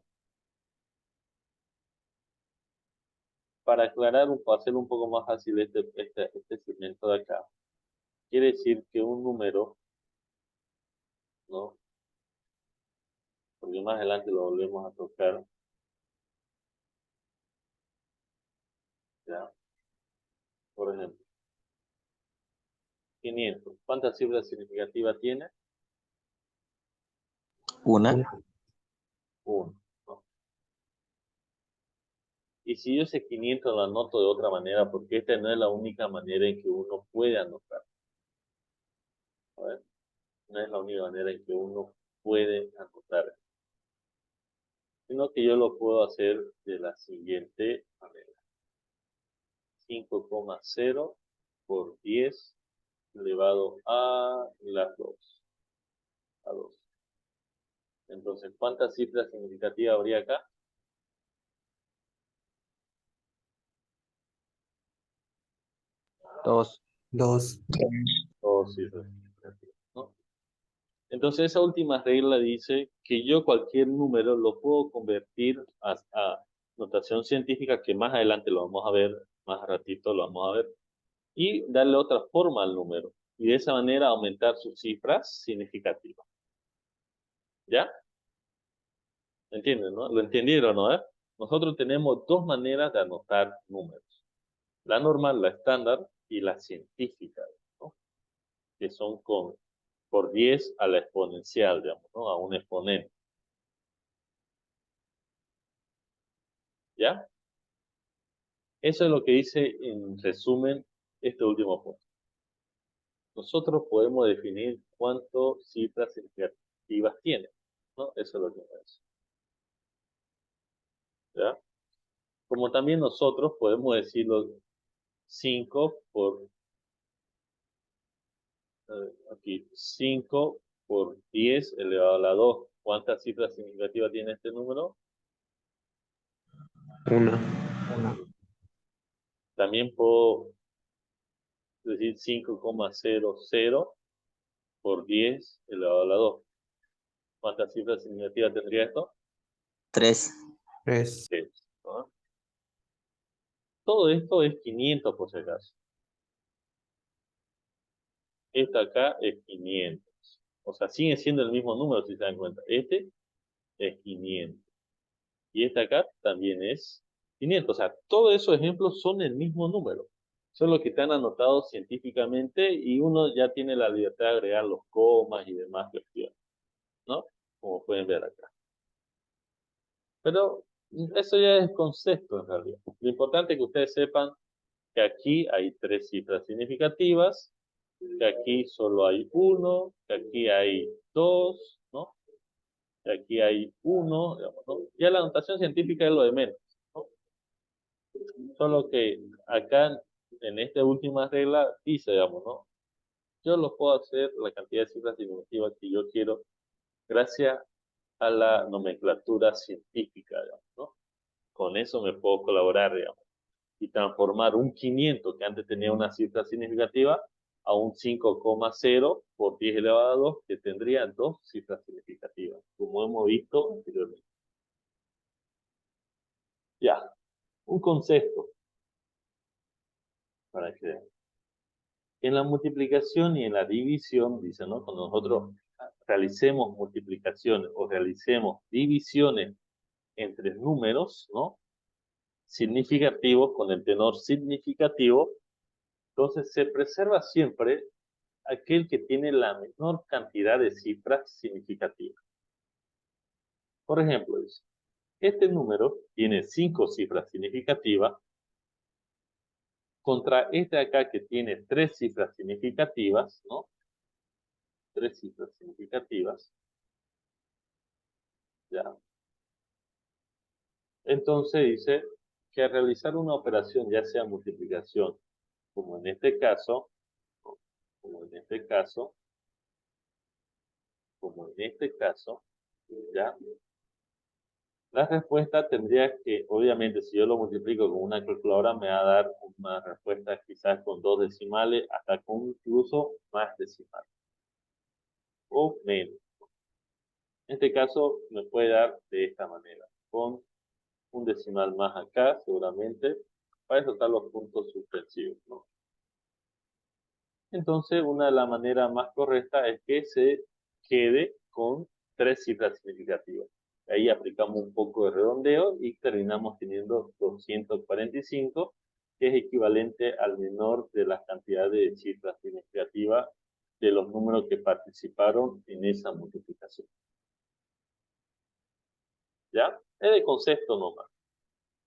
Para aclarar, para hacer un poco más fácil este segmento de acá, quiere decir que un número, ¿no? Porque más adelante lo volvemos a tocar, ¿ya? Por ejemplo, 500. ¿Cuántas cifras significativas tiene? Una. 1, ¿no? Y si yo ese 500 lo anoto de otra manera, porque esta no es la única manera en que uno puede anotar. A ver, no es la única manera en que uno puede anotar, sino que yo lo puedo hacer de la siguiente manera. 5,0 por 10 elevado a las 2. A 2. Entonces, ¿cuántas cifras significativas habría acá? 2. 2. 2 cifras significativas, ¿no? Entonces, esa última regla dice que yo cualquier número lo puedo convertir a notación científica, que más adelante lo vamos a ver, más ratito lo vamos a ver, y darle otra forma al número. Y de esa manera aumentar sus cifras significativas. ¿Ya? ¿Entienden, no? ¿Lo entendieron, no? Nosotros tenemos dos maneras de anotar números. La normal, la estándar, y la científica, ¿no? Que son por 10 a la exponencial, digamos, ¿no? A un exponente. ¿Ya? Eso es lo que dice en resumen este último punto. Nosotros podemos definir cuántas cifras significativas tiene, ¿no? Eso es lo que me dice. ¿Ya? Como también nosotros podemos decirlo 5 por, aquí, 5 por 10 elevado a la 2. ¿Cuántas cifras significativas tiene este número? Una. También puedo decir 5,00 por 10 elevado a la 2. ¿Cuántas cifras significativas tendría esto? 3. 3. 3, ¿no? Todo esto es 500 por si acaso. Esta acá es 500. O sea, sigue siendo el mismo número si se dan cuenta. Este es 500. Y esta acá también es 500. O sea, todos esos ejemplos son el mismo número. Solo que están anotados científicamente y uno ya tiene la libertad de agregar los comas y demás cuestiones, ¿no? Como pueden ver acá. Pero eso ya es concepto en realidad. Lo importante es que ustedes sepan que aquí hay 3 cifras significativas, que aquí solo hay 1, que aquí hay 2, ¿no? Que aquí hay 1, digamos, ¿no? Ya la notación científica es lo de menos, ¿no? Solo que acá, en esta última regla, dice, digamos, ¿no? Yo lo puedo hacer la cantidad de cifras significativas que yo quiero gracias a la nomenclatura científica, digamos, ¿no? Con eso me puedo colaborar, digamos, y transformar un 500 que antes tenía una cifra significativa a un 5,0 por 10 elevado a 2 que tendría 2 cifras significativas, como hemos visto anteriormente. Ya, un concepto para que vean. En la multiplicación y en la división, dice, ¿no? Cuando nosotros realicemos multiplicaciones o realicemos divisiones entre números, ¿no? Significativos con el tenor significativo, entonces se preserva siempre aquel que tiene la menor cantidad de cifras significativas. Por ejemplo, dice, este número tiene 5 cifras significativas contra este acá que tiene 3 cifras significativas, ¿no? 3 cifras significativas. Ya. Entonces dice que al realizar una operación, ya sea multiplicación, como en este caso, como en este caso, como en este caso, ya, la respuesta tendría que, obviamente, si yo lo multiplico con una calculadora, me va a dar una respuesta quizás con 2 decimales, hasta con incluso más decimales, o menos. En este caso, me puede dar de esta manera, con un decimal más acá, seguramente, para eso están los puntos suspensivos, ¿no? Entonces, una de las maneras más correctas es que se quede con 3 cifras significativas. Ahí aplicamos un poco de redondeo y terminamos teniendo 245, que es equivalente al menor de la cantidad de cifras significativas de los números que participaron en esa multiplicación. ¿Ya? Es de concepto nomás.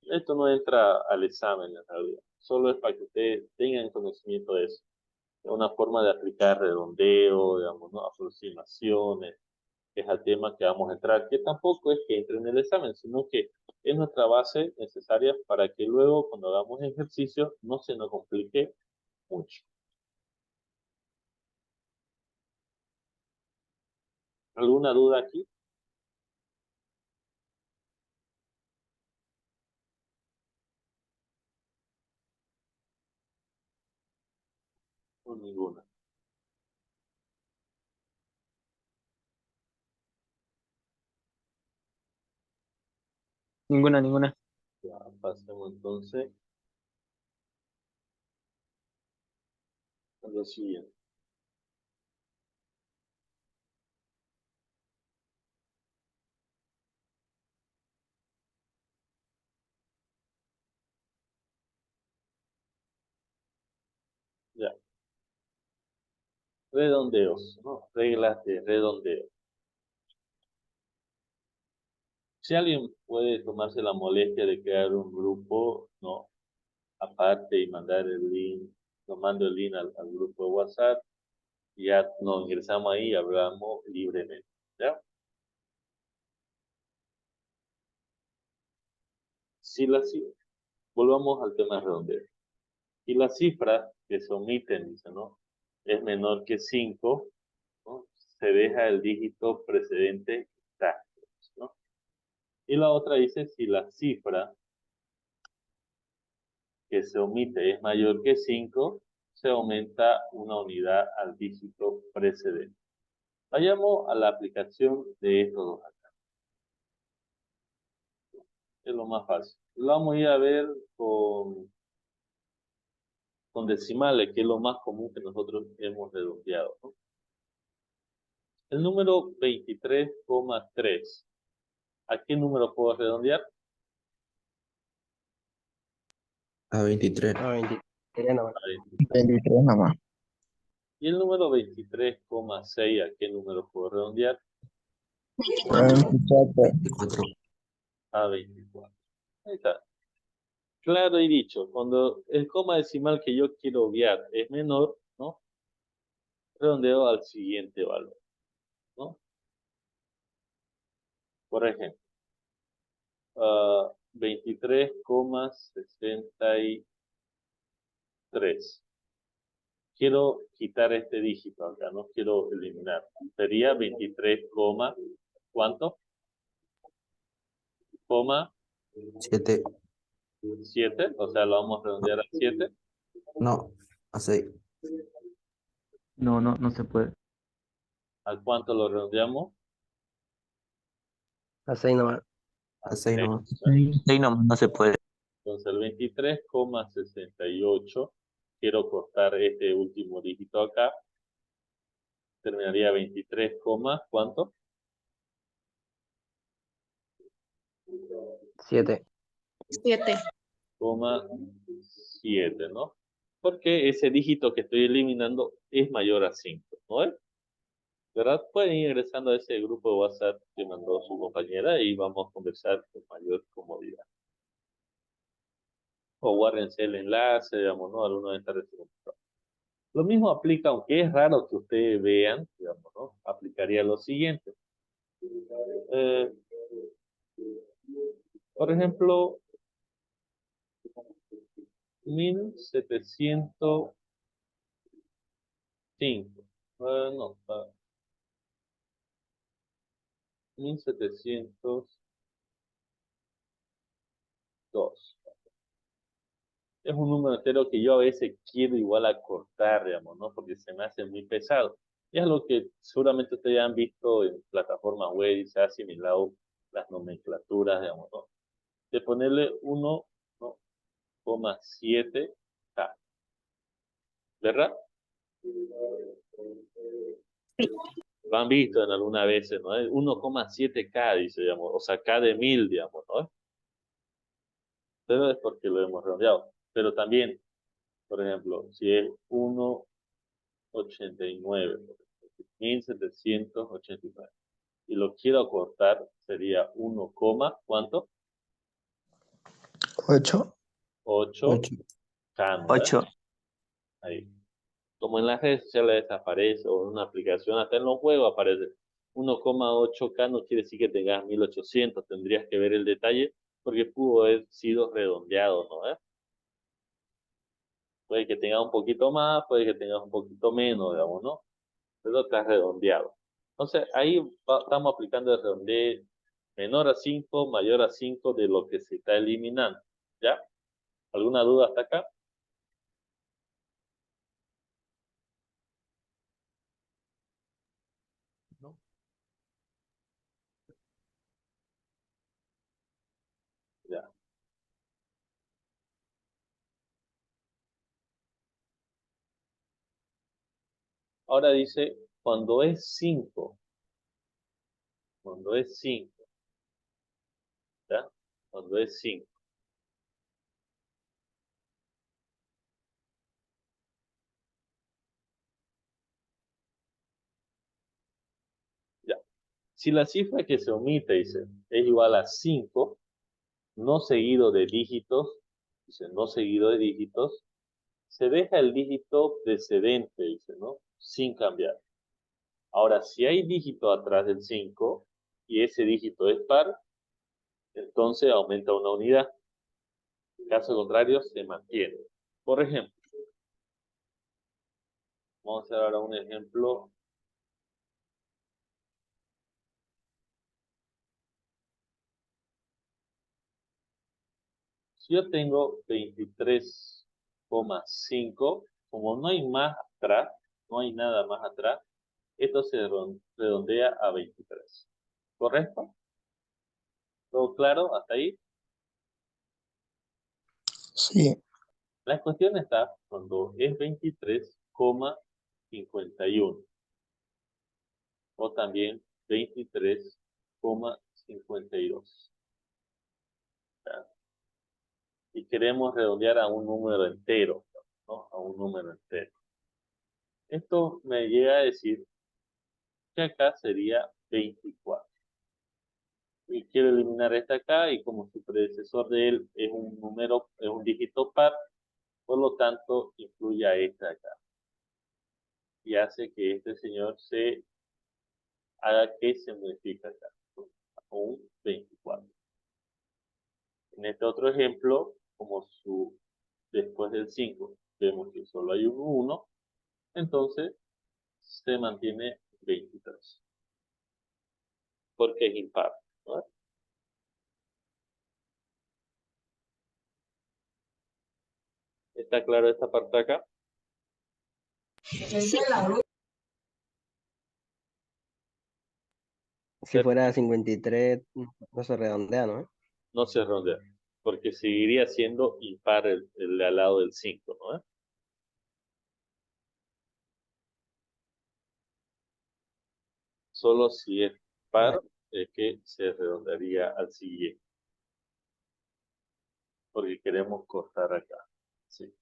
Esto no entra al examen en realidad. Solo es para que ustedes tengan conocimiento de eso. Es una forma de aplicar redondeo, digamos, ¿no? Aproximaciones, que es el tema que vamos a entrar, que tampoco es que entre en el examen, sino que es nuestra base necesaria para que luego, cuando hagamos ejercicio, no se nos complique mucho. ¿Alguna duda aquí? O ninguna. Ninguna, ninguna. Ya, pasemos entonces a lo siguiente. Ya. Redondeos, ¿no? Reglas de redondeo. Si alguien puede tomarse la molestia de crear un grupo, ¿no? Aparte y mandar el link, nos mando el link al grupo de WhatsApp, y ya nos ingresamos ahí y hablamos libremente, ¿ya? Si la, volvamos al tema de redondeo. Si la cifra que se omiten, dice, ¿no? Es menor que 5, ¿no? Se deja el dígito precedente intacto, ¿no? Y la otra dice, si la cifra que se omite es mayor que 5, se aumenta una unidad al dígito precedente. Vayamos a la aplicación de estos dos acá. Es lo más fácil. Lo vamos a ir a ver con decimales, que es lo más común que nosotros hemos redondeado, ¿no? El número 23,3. ¿A qué número puedo redondear? A 23. Ah, 23. 23 nomás. 23 nomás. Y el número 23,6, ¿a qué número puedo redondear? 24. 24. A 24. Ahí está. Claro y dicho, cuando el coma decimal que yo quiero obviar es menor, ¿no? Redondeo al siguiente valor, ¿no? Por ejemplo, 23,63. Quiero quitar este dígito acá, no quiero eliminar. Sería 23, ¿cuánto? Coma 7. 7, o sea, lo vamos a redondear a 7. No, a 6. No, no, no se puede. ¿A cuánto lo redondeamos? A 6 nomás. A 6 nomás. Sí, no, no se puede. Entonces el 23,68, quiero cortar este último dígito acá. Terminaría 23, ¿cuánto? 7. 7. 7, ¿no? Porque ese dígito que estoy eliminando es mayor a 5, ¿no es? ¿Verdad? Pueden ir ingresando a ese grupo de WhatsApp que mandó su compañera y vamos a conversar con mayor comodidad. O guárdense el enlace, digamos, ¿no? Alguno de estas referencias. Lo mismo aplica, aunque es raro que ustedes vean, digamos, ¿no? Aplicaría lo siguiente. Eh, por ejemplo, 1705. No, 1702. Es un número entero que yo a veces quiero igual acortar, digamos, ¿no? Porque se me hace muy pesado. Y es lo que seguramente ustedes han visto en plataformas web y se ha asimilado las nomenclaturas, digamos, ¿no? De ponerle 1,7K, ¿verdad? Lo han visto en algunas veces, ¿no? 1,7K, dice, digamos, o sea, K de 1000, digamos, ¿no? Pero es porque lo hemos redondeado. Pero también, por ejemplo, si es 1,89, 1789, y lo quiero acortar, sería 1, ¿cuánto? 8. 8K, 8. ¿no? 8. Ahí. Como en las redes sociales aparece, o en una aplicación, hasta en los juegos aparece 1,8K, no quiere decir que tengas 1800, tendrías que ver el detalle, porque pudo haber sido redondeado, ¿no? Puede que tengas un poquito más, puede que tengas un poquito menos, digamos, ¿no? Pero está redondeado. Entonces, ahí estamos aplicando el redondeo menor a 5, mayor a 5 de lo que se está eliminando, ¿ya? ¿Alguna duda hasta acá? No. Ya. Ahora dice, cuando es 5, ¿ya? Cuando es 5. Ya. Si la cifra que se omite, dice, es igual a 5, no seguido de dígitos, dice, no seguido de dígitos, se deja el dígito precedente, dice, ¿no? Sin cambiar. Ahora, si hay dígito atrás del 5 y ese dígito es par, entonces aumenta una unidad. En caso contrario, se mantiene. Por ejemplo, vamos a hacer ahora un ejemplo. Si yo tengo 23,5, como no hay más atrás, no hay nada más atrás, esto se redondea a 23. ¿Correcto? ¿Todo claro hasta ahí? Sí. La cuestión está cuando es 23,51 o también 23,52. ¿Ya? Y queremos redondear a un número entero. ¿no? A un número entero. Esto me llega a decir que acá sería 24. Y quiero eliminar esta acá, y como su predecesor de él es un número, es un dígito par, por lo tanto incluye a esta acá. Y hace que este señor se haga que se modifique acá, ¿no? A un 24. En este otro ejemplo, como después del 5 vemos que solo hay un 1, entonces se mantiene 23. Porque es impar, ¿no? ¿Está claro esta parte acá? Si fuera 53, no se redondea, ¿no? No se redondea, porque seguiría siendo impar el de al lado del 5, ¿no? Solo si es par es que se redondearía al siguiente, porque queremos cortar acá. Sí.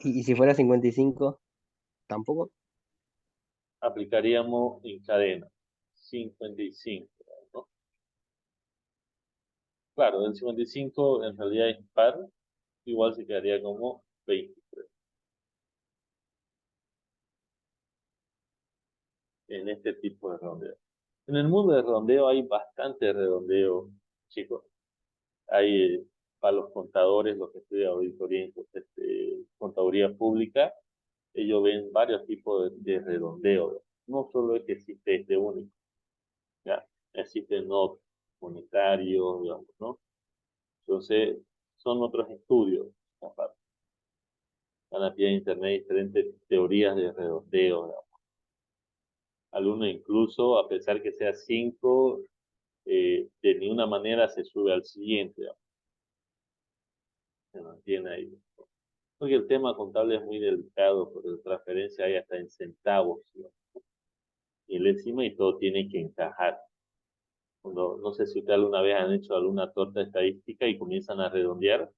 Y si fuera 55, tampoco. Aplicaríamos en cadena 55, ¿no? Claro, el 55 en realidad es par, igual se quedaría como 23. En este tipo de redondeo. En el mundo de redondeo hay bastante redondeo, chicos. Hay para los contadores, los que estudian auditoría, contaduría pública, ellos ven varios tipos de redondeo. No solo es que existe este único, ¿ya? Existen no unitarios, digamos, ¿no? Entonces, son otros estudios, aparte. Van a pie de internet diferentes teorías de redondeo, digamos. Algunos incluso, a pesar que sea 5, de ninguna manera se sube al siguiente, digamos. Se mantiene ahí. Porque el tema contable es muy delicado, porque la transferencia hay hasta en centavos, ¿no? Y el encima y todo tiene que encajar. No sé si ustedes alguna vez han hecho alguna torta estadística y comienzan a redondear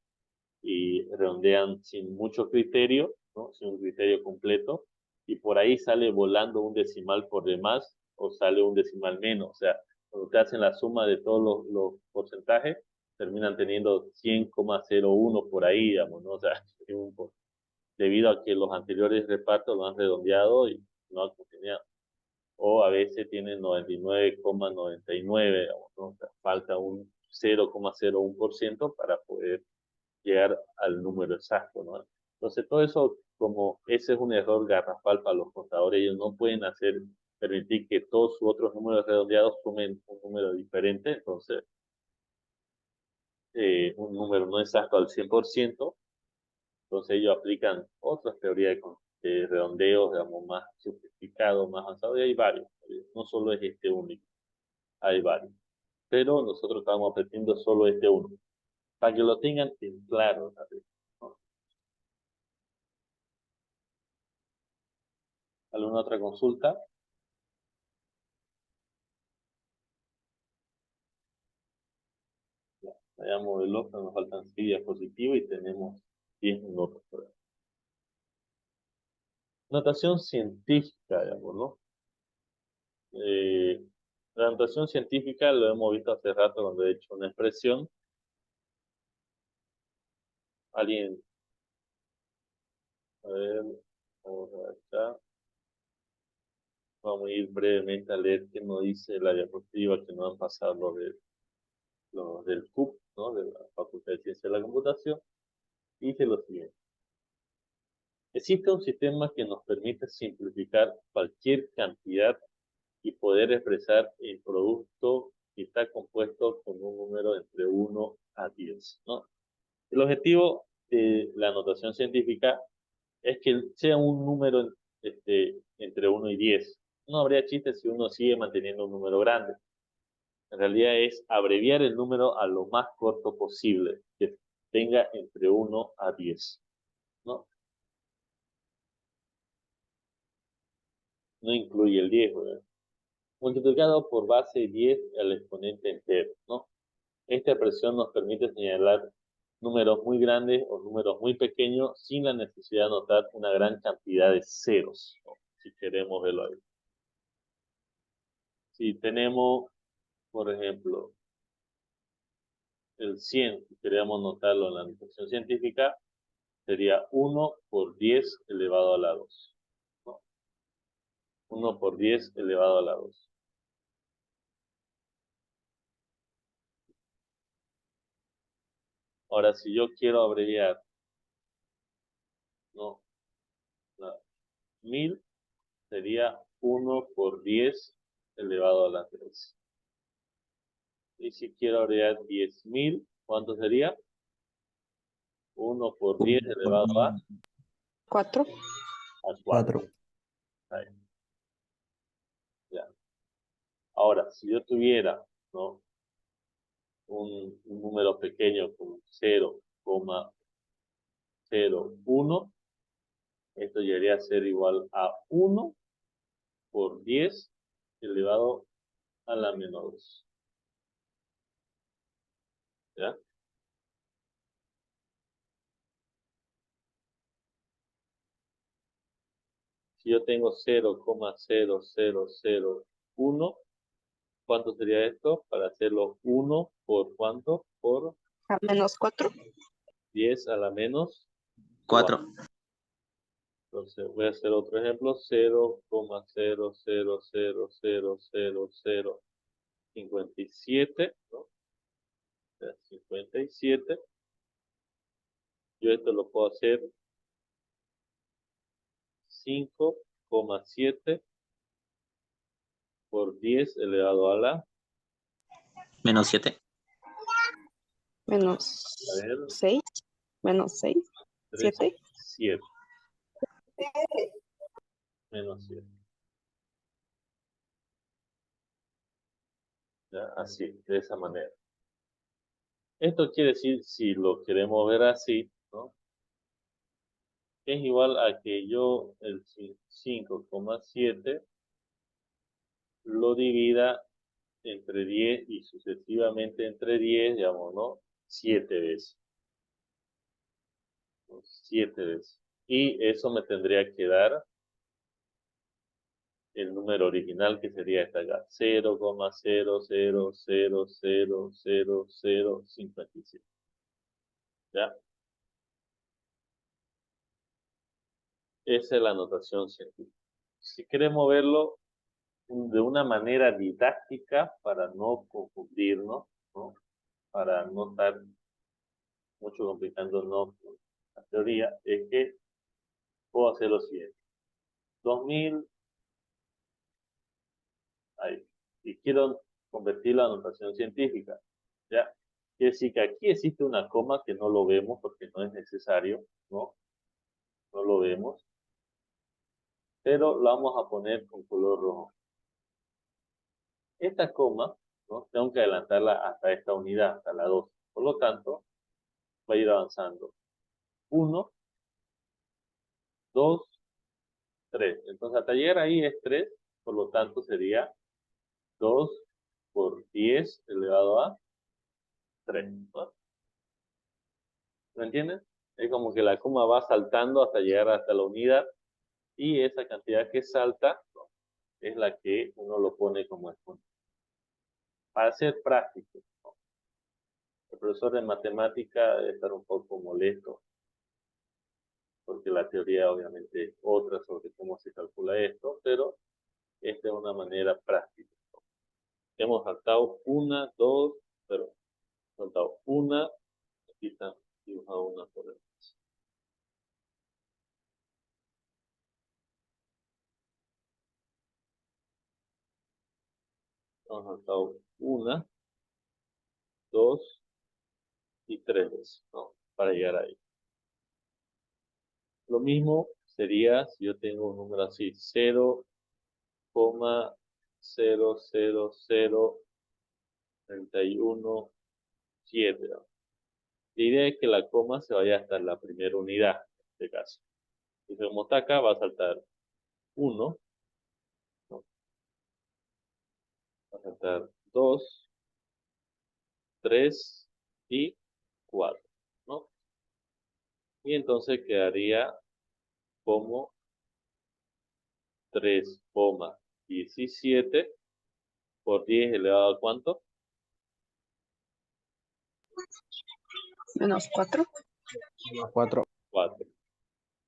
y redondean sin mucho criterio, ¿no? Sin un criterio completo, y por ahí sale volando un decimal por demás o sale un decimal menos. O sea, cuando te hacen la suma de todos los porcentajes, terminan teniendo 100,01 por ahí, digamos, ¿no? O sea, debido a que los anteriores repartos lo han redondeado y no han continuado. O a veces tienen 99,99, digamos, ¿no? O sea, falta un 0,01% para poder llegar al número exacto, ¿no? Entonces, todo eso, como ese es un error garrafal para los contadores, ellos no pueden permitir que todos sus otros números redondeados sumen un número diferente, entonces, un número no exacto al 100%, entonces ellos aplican otras teorías de redondeos, digamos, más sofisticados, más avanzados, y hay varios, no solo es este único, hay varios. Pero nosotros estamos aprendiendo solo este uno, para que lo tengan en claro, ¿no? ¿Alguna otra consulta? Veamos el otro, nos faltan 6 diapositivas y tenemos 10 minutos. Notación científica, digamos, ¿no? La notación científica lo hemos visto hace rato cuando he hecho una expresión. Alguien, a ver, vamos a ver acá. Vamos a ir brevemente a leer qué nos dice la diapositiva que nos han pasado los del CUP, ¿no? De la Facultad de Ciencias de la Computación. Dice lo siguiente. Existe un sistema que nos permite simplificar cualquier cantidad y poder expresar el producto que está compuesto con un número entre 1 a 10, ¿no? El objetivo de la notación científica es que sea un número entre 1 y 10. No habría chiste si uno sigue manteniendo un número grande. En realidad es abreviar el número a lo más corto posible, que tenga entre 1 a 10, ¿no? No incluye el 10, ¿verdad? Multiplicado por base 10 al exponente entero, ¿no? Esta expresión nos permite señalar números muy grandes o números muy pequeños sin la necesidad de anotar una gran cantidad de ceros, ¿no? Si queremos verlo ahí. Si tenemos, por ejemplo, el 100, si queremos anotarlo en la notación científica, sería 1 por 10 elevado a la 2. ¿No? 1 por 10 elevado a la 2. Ahora, si yo quiero abreviar, ¿no? 1000 sería 1 por 10 elevado a la 3. Y si quiero abreviar 10.000, ¿cuánto sería? 1 por 10 elevado a 4. 4. 4. Ahí. Ya. Ahora, si yo tuviera, ¿no? un número pequeño como 0,01, esto llegaría a ser igual a 1 por 10 elevado a la menos 2. ¿Ya? Si yo tengo 0,0001, ¿cuánto sería esto? Para hacerlo 1 por ¿cuánto? Por A menos 4. 10 a la menos 4. Entonces voy a hacer otro ejemplo, 0,00000057, ¿no? O sea, 57. Yo esto lo puedo hacer 5,7 por 10 elevado a la, Menos 7. Menos a ver, 6. Menos 6. 7. 7. Menos 7. Ya, así, de esa manera. Esto quiere decir, si lo queremos ver así, ¿no? Es igual a que yo el 5,7 lo divida entre 10 y sucesivamente entre 10, digamos, ¿no? 7 veces. 7 veces. Y eso me tendría que dar el número original, que sería esta acá, 0,00000057. ¿Ya? Esa es la notación científica. Si queremos verlo de una manera didáctica para no confundirnos, ¿no? Para no estar mucho complicándonos la teoría, es que puedo hacer lo siguiente. 2000, ahí. Y quiero convertirlo a notación científica. ¿Ya? Quiere decir que aquí existe una coma que no lo vemos porque no es necesario, ¿no? No lo vemos. Pero lo vamos a poner con color rojo. Esta coma, ¿no? Tengo que adelantarla hasta esta unidad, hasta la 2. Por lo tanto, va a ir avanzando. 1, 2, 3. Entonces, hasta llegar ahí es 3. Por lo tanto, sería 2 por 10 elevado a 3. ¿No? ¿Me entienden? Es como que la coma va saltando hasta llegar hasta la unidad y esa cantidad que salta, ¿no? Es la que uno lo pone como exponente. Para ser práctico, ¿no? El profesor de matemática debe estar un poco molesto porque la teoría obviamente es otra sobre cómo se calcula esto, pero esta es una manera práctica, ¿no? Hemos saltado una, dos, pero saltado una, aquí está dibujado una por el. Hemos saltado una, dos y tres veces, ¿no? Para llegar ahí. Lo mismo sería si yo tengo un número así, 0,000317. ¿No? La idea es que la coma se vaya hasta la primera unidad, en este caso. Entonces, como está acá, va a saltar 1, ¿no? Va a saltar 2, 3, 3 y 4, ¿no? Y entonces quedaría como 3,17 por 10 elevado a ¿cuánto? Menos 4. 4. 4.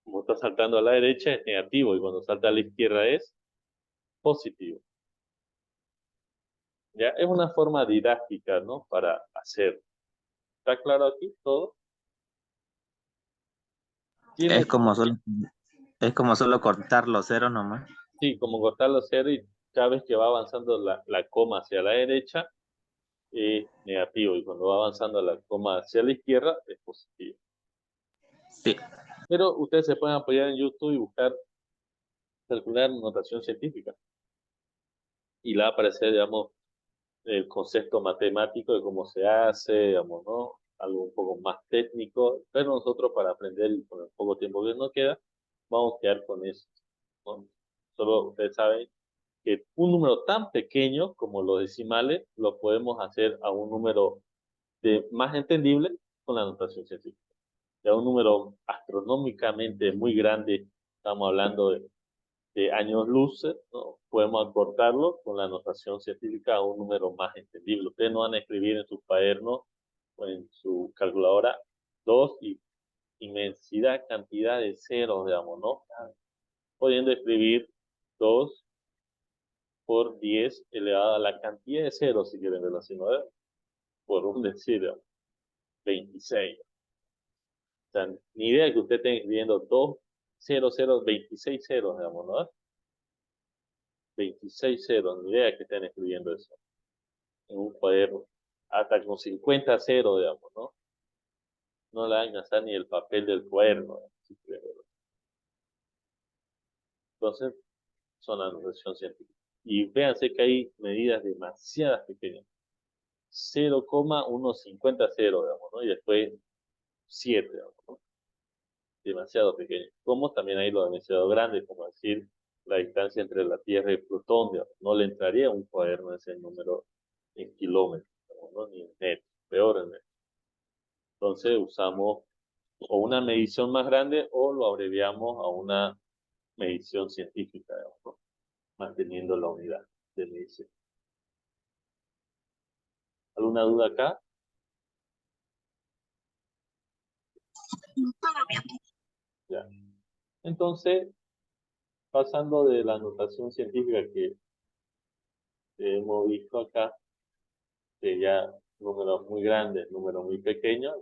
Como está saltando a la derecha es negativo y cuando salta a la izquierda es positivo. Ya es una forma didáctica, ¿no? Para hacer. ¿Está claro aquí todo? Tiene, Es como solo cortar los ceros nomás. sí, como cortar los ceros y cada vez que va avanzando la coma hacia la derecha es negativo y cuando va avanzando la coma hacia la izquierda es positivo. Sí. Pero ustedes se pueden apoyar en YouTube y buscar calcular notación científica. Y le va a aparecer, digamos, el concepto matemático de cómo se hace, digamos, ¿no? Algo un poco más técnico, pero nosotros para aprender con el poco tiempo que nos queda, vamos a quedar con eso, ¿no? Solo ustedes saben que un número tan pequeño como los decimales lo podemos hacer a un número más entendible con la notación científica. Ya un número astronómicamente muy grande, estamos hablando de años luz, ¿no? Podemos acortarlo con la notación científica a un número más entendible. Ustedes no van a escribir en sus cuadernos o en su calculadora 2 y inmensidad, cantidad de ceros, digamos, ¿no? Pudiendo escribir 2 por 10 elevado a la cantidad de ceros, si quieren verlo así, ¿no? Por un decir, 26. O sea, ni idea que usted esté escribiendo 2, 0, 0, 26 ceros, digamos, ¿no? 26 ceros, ni idea que estén escribiendo eso en un cuaderno. Hasta con 50 ceros, digamos, ¿no? No le van a gastar ni el papel del cuaderno. Si quieren verlo. Entonces, son la notación científica. Y véanse que hay medidas demasiadas pequeñas. 0,150 ceros, digamos, ¿no? Y después 7, digamos, ¿no? Demasiado pequeños. Como también hay los demasiado grandes, como decir la distancia entre la Tierra y Plutón, digamos. No le entraría a un cuaderno ese número en kilómetros, digamos, ¿no? Ni en metros, peor en metros. Entonces usamos o una medición más grande o lo abreviamos a una medición científica, digamos, ¿no? Manteniendo la unidad de medición. ¿Alguna duda acá? Ya. Entonces, pasando de la notación científica que hemos visto acá, que ya números muy grandes, números muy pequeños,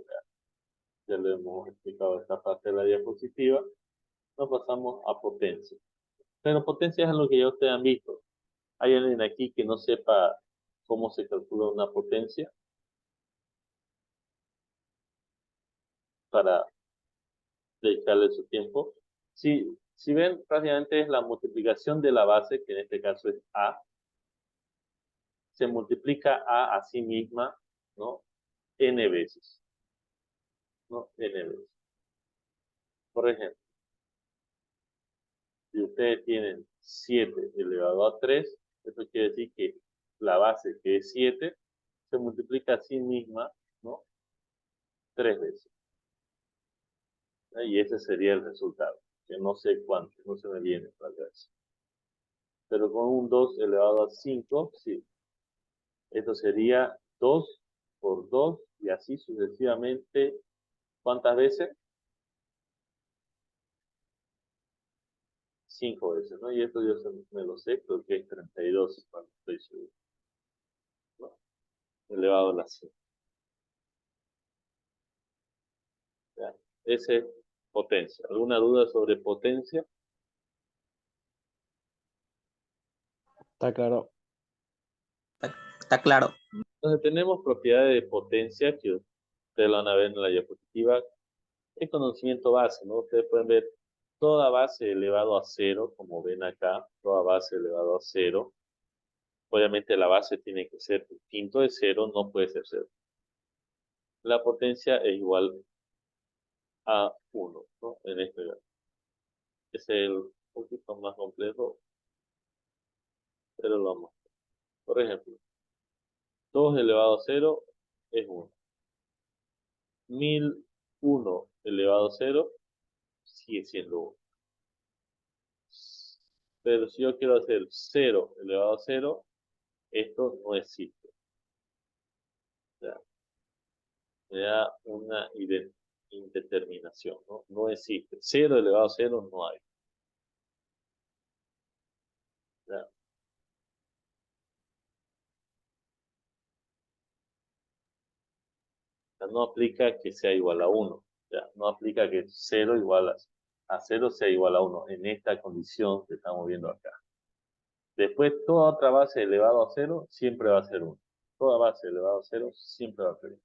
ya lo hemos explicado esta parte de la diapositiva, nos pasamos a potencia. Pero potencia es lo que ya ustedes han visto. ¿Hay alguien aquí que no sepa cómo se calcula una potencia? Para dedicarle su tiempo. Si ven, prácticamente es la multiplicación de la base, que en este caso es A, se multiplica A sí misma, ¿no? N veces, ¿no? N veces. Por ejemplo, si ustedes tienen 7 elevado a 3, eso quiere decir que la base, que es 7, se multiplica a sí misma, ¿no? 3 veces. Y ese sería el resultado, que no sé cuánto, no se me viene para eso. Pero con un 2 elevado a 5, sí. Esto sería 2 por 2 y así sucesivamente. ¿Cuántas veces? 5 veces, ¿no? Y esto yo me lo sé, creo que es 32, cuando estoy seguro, ¿no? Elevado a la 5. ¿Ya? Ese es potencia. ¿Alguna duda sobre potencia? Está claro. Está claro. Entonces tenemos propiedades de potencia que ustedes lo van a ver en la diapositiva. Es conocimiento base, ¿no? Ustedes pueden ver toda base elevado a 0, como ven acá, toda base elevado a 0. Obviamente la base tiene que ser distinto de 0, no puede ser 0. La potencia es igual a 1, ¿no? En este caso. Es el poquito más complejo, pero lo vamos a hacer. Por ejemplo, 2 elevado a 0 es 1. 1001 elevado a 0 sigue siendo 1. Pero si yo quiero hacer 0 elevado a 0, esto no existe. O sea, me da una indeterminación, ¿no? No existe. 0 elevado a 0 no hay. ¿Ya? O sea, no aplica que sea igual a 1. ¿Ya? No aplica que 0 igual a 0 sea igual a 1 en esta condición que estamos viendo acá. Después, toda otra base elevado a 0 siempre va a ser 1. Toda base elevado a 0 siempre va a ser 1.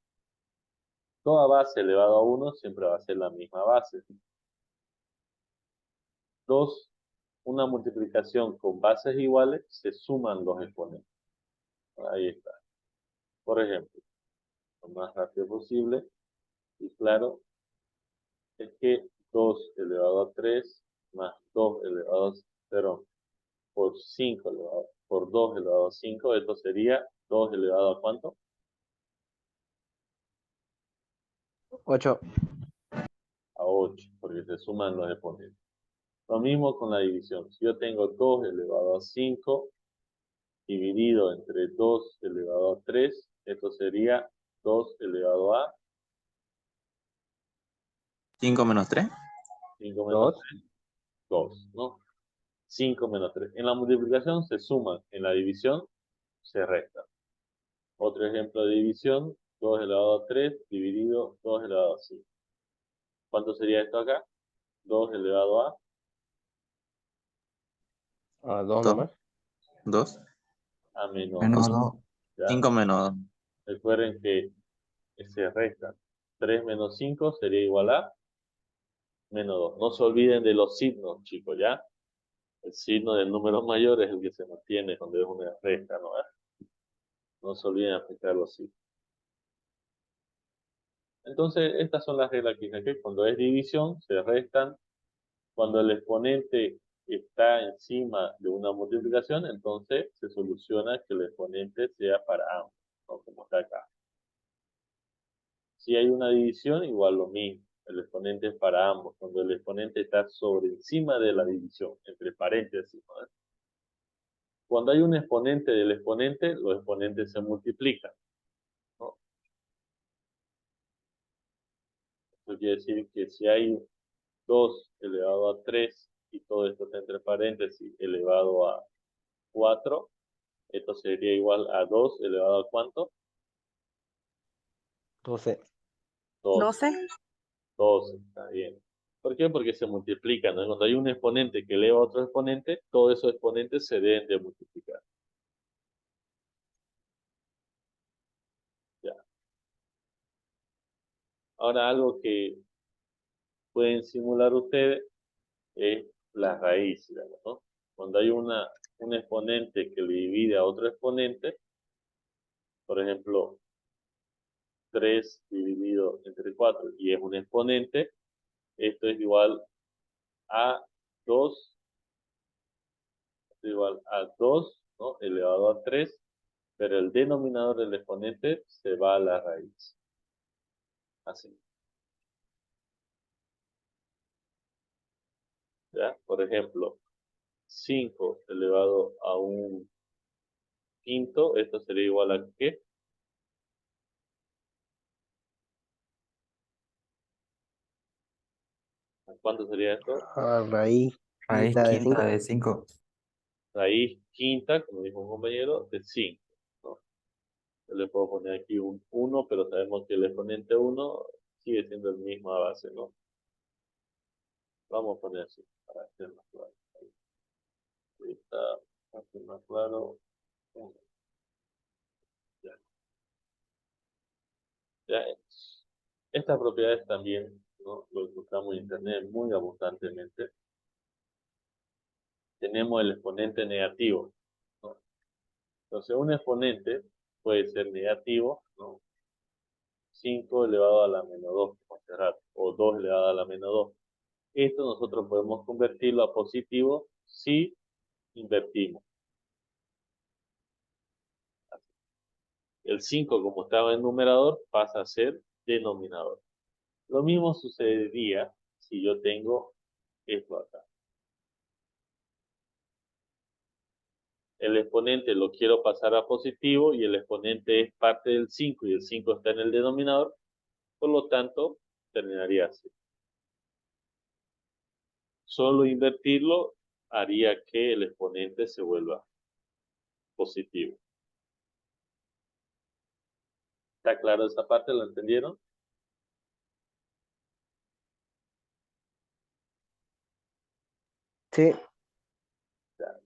Toda base elevado a 1 siempre va a ser la misma base. 2, una multiplicación con bases iguales, se suman los exponentes. Ahí está. Por ejemplo, lo más rápido posible y claro, es que 2 elevado a 3 más 2 elevado a 0 por 5 elevado, por 2 elevado a 5, esto sería 2 elevado a ¿cuánto? 8. A 8, porque se suman los exponentes. Lo mismo con la división. Si yo tengo 2 elevado a 5 dividido entre 2 elevado a 3, esto sería 2 elevado a 5 menos 3. 5 menos 2. 3, 2, ¿no? 5 menos 3. En la multiplicación se suman, en la división se restan. Otro ejemplo de división, 2 elevado a 3 dividido 2 elevado a 5. ¿Cuánto sería esto acá? 2 elevado a 2 2. nomás. 2. menos Menos 2. 2. ¿Ya? 5 menos Recuerden que se restan. 3 menos 5 sería igual a menos 2. No se olviden de los signos, chicos, ¿ya? El signo del número mayor es el que se mantiene cuando es una resta, ¿no? No se olviden aplicar los signos. Entonces, estas son las reglas que saqué. Cuando es división, se restan. Cuando el exponente está encima de una multiplicación, entonces se soluciona que el exponente sea para ambos, ¿no? Como está acá. Si hay una división, igual lo mismo. El exponente es para ambos. Cuando el exponente está sobre encima de la división, entre paréntesis, ¿no? Cuando hay un exponente del exponente, los exponentes se multiplican, ¿no? Eso quiere decir que si hay 2 elevado a 3 y todo esto está entre paréntesis elevado a 4, esto sería igual a 2 elevado a ¿cuánto? 12. 12. 12. 12, está bien. ¿Por qué? Porque se multiplican, ¿no? Cuando hay un exponente que eleva a otro exponente, todos esos exponentes se deben de multiplicar. Ya. Ahora algo que pueden simular ustedes es la raíz, digamos, ¿no? Cuando hay un exponente que le divide a otro exponente, por ejemplo, 3 dividido entre 4 y es un exponente, esto es igual a 2, esto es igual a 2, ¿no? Elevado a 3, pero el denominador del exponente se va a la raíz. Así. ¿Ya? Por ejemplo, 5 elevado a un quinto, esto sería igual a ¿qué? ¿Cuánto sería esto? Raíz Raíz quinta de quinta 5. de 5. Raíz quinta, como dijo un compañero, de 5, ¿no? Yo le puedo poner aquí un 1, pero sabemos que el exponente 1 sigue siendo el mismo a base, ¿no? Vamos a poner así, para hacer más claro. Ahí está, para hacer más claro. Ya. Ya. Estas propiedades también, ¿no? Lo encontramos en internet muy abundantemente. Tenemos el exponente negativo, ¿no? Entonces, un exponente puede ser negativo, ¿no? 5 elevado a la menos 2, como hace rato, o 2 elevado a la menos 2. Esto nosotros podemos convertirlo a positivo si invertimos. El 5, como estaba en numerador, pasa a ser denominador. Lo mismo sucedería si yo tengo esto acá. El exponente lo quiero pasar a positivo y el exponente es parte del 5 y el 5 está en el denominador. Por lo tanto, terminaría así. Solo invertirlo haría que el exponente se vuelva positivo. ¿Está claro esa parte? ¿La entendieron? Sí,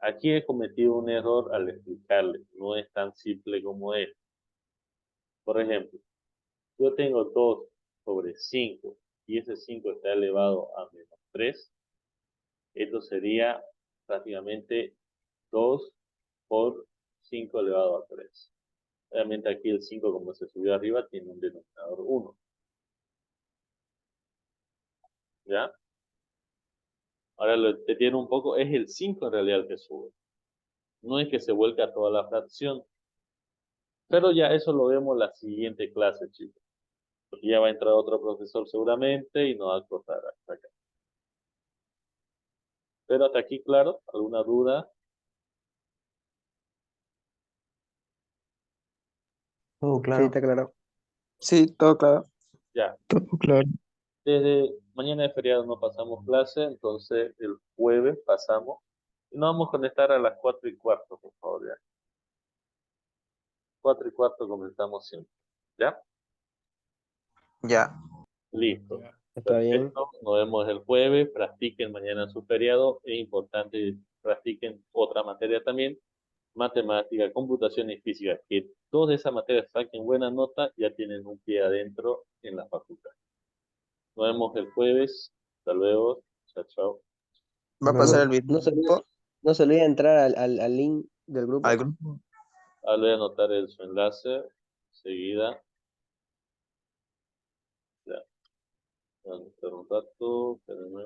Aquí he cometido un error al explicarle. No es tan simple como es. Por ejemplo, yo tengo 2 sobre 5 y ese 5 está elevado a menos 3. Esto sería prácticamente 2 por 5 elevado a 3. Obviamente aquí el 5, como se subió arriba, tiene un denominador 1. ¿Ya? Ahora lo que tiene un poco es el 5 en realidad el que sube. No es que se vuelca toda la fracción. Pero ya eso lo vemos la siguiente clase, chicos. Porque ya va a entrar otro profesor seguramente y nos va a cortar hasta acá. Pero hasta aquí, claro, ¿alguna duda? Todo sí, claro. está claro. Sí, todo claro. Ya. Todo claro. Desde mañana de feriado no pasamos clase, entonces el jueves pasamos. Y nos vamos a conectar a las 4:15, por favor, ya. 4:15 comenzamos siempre. ¿Ya? Ya. Listo. Está bien. Perfecto. Nos vemos el jueves. Practiquen mañana su feriado. Es importante practiquen otra materia también. Matemática, computación y física. Que todas esas materias saquen buena nota, ya tienen un pie adentro en la facultad. Nos vemos el jueves. Hasta luego. Chao, chao. Va a pasar el Luego, No se olvide, video no se olvide entrar al link del grupo. al grupo. Ahora voy a anotar su enlace. Enseguida. Ya. Voy a anotar un rato. Espérenme.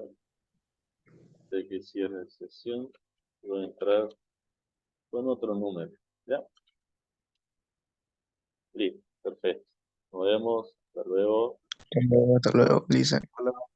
De que cierre sesión. Voy a entrar con otro número. ¿Ya? Listo. Perfecto. Nos vemos. Hasta luego. Hasta luego, Lisa. Hasta luego.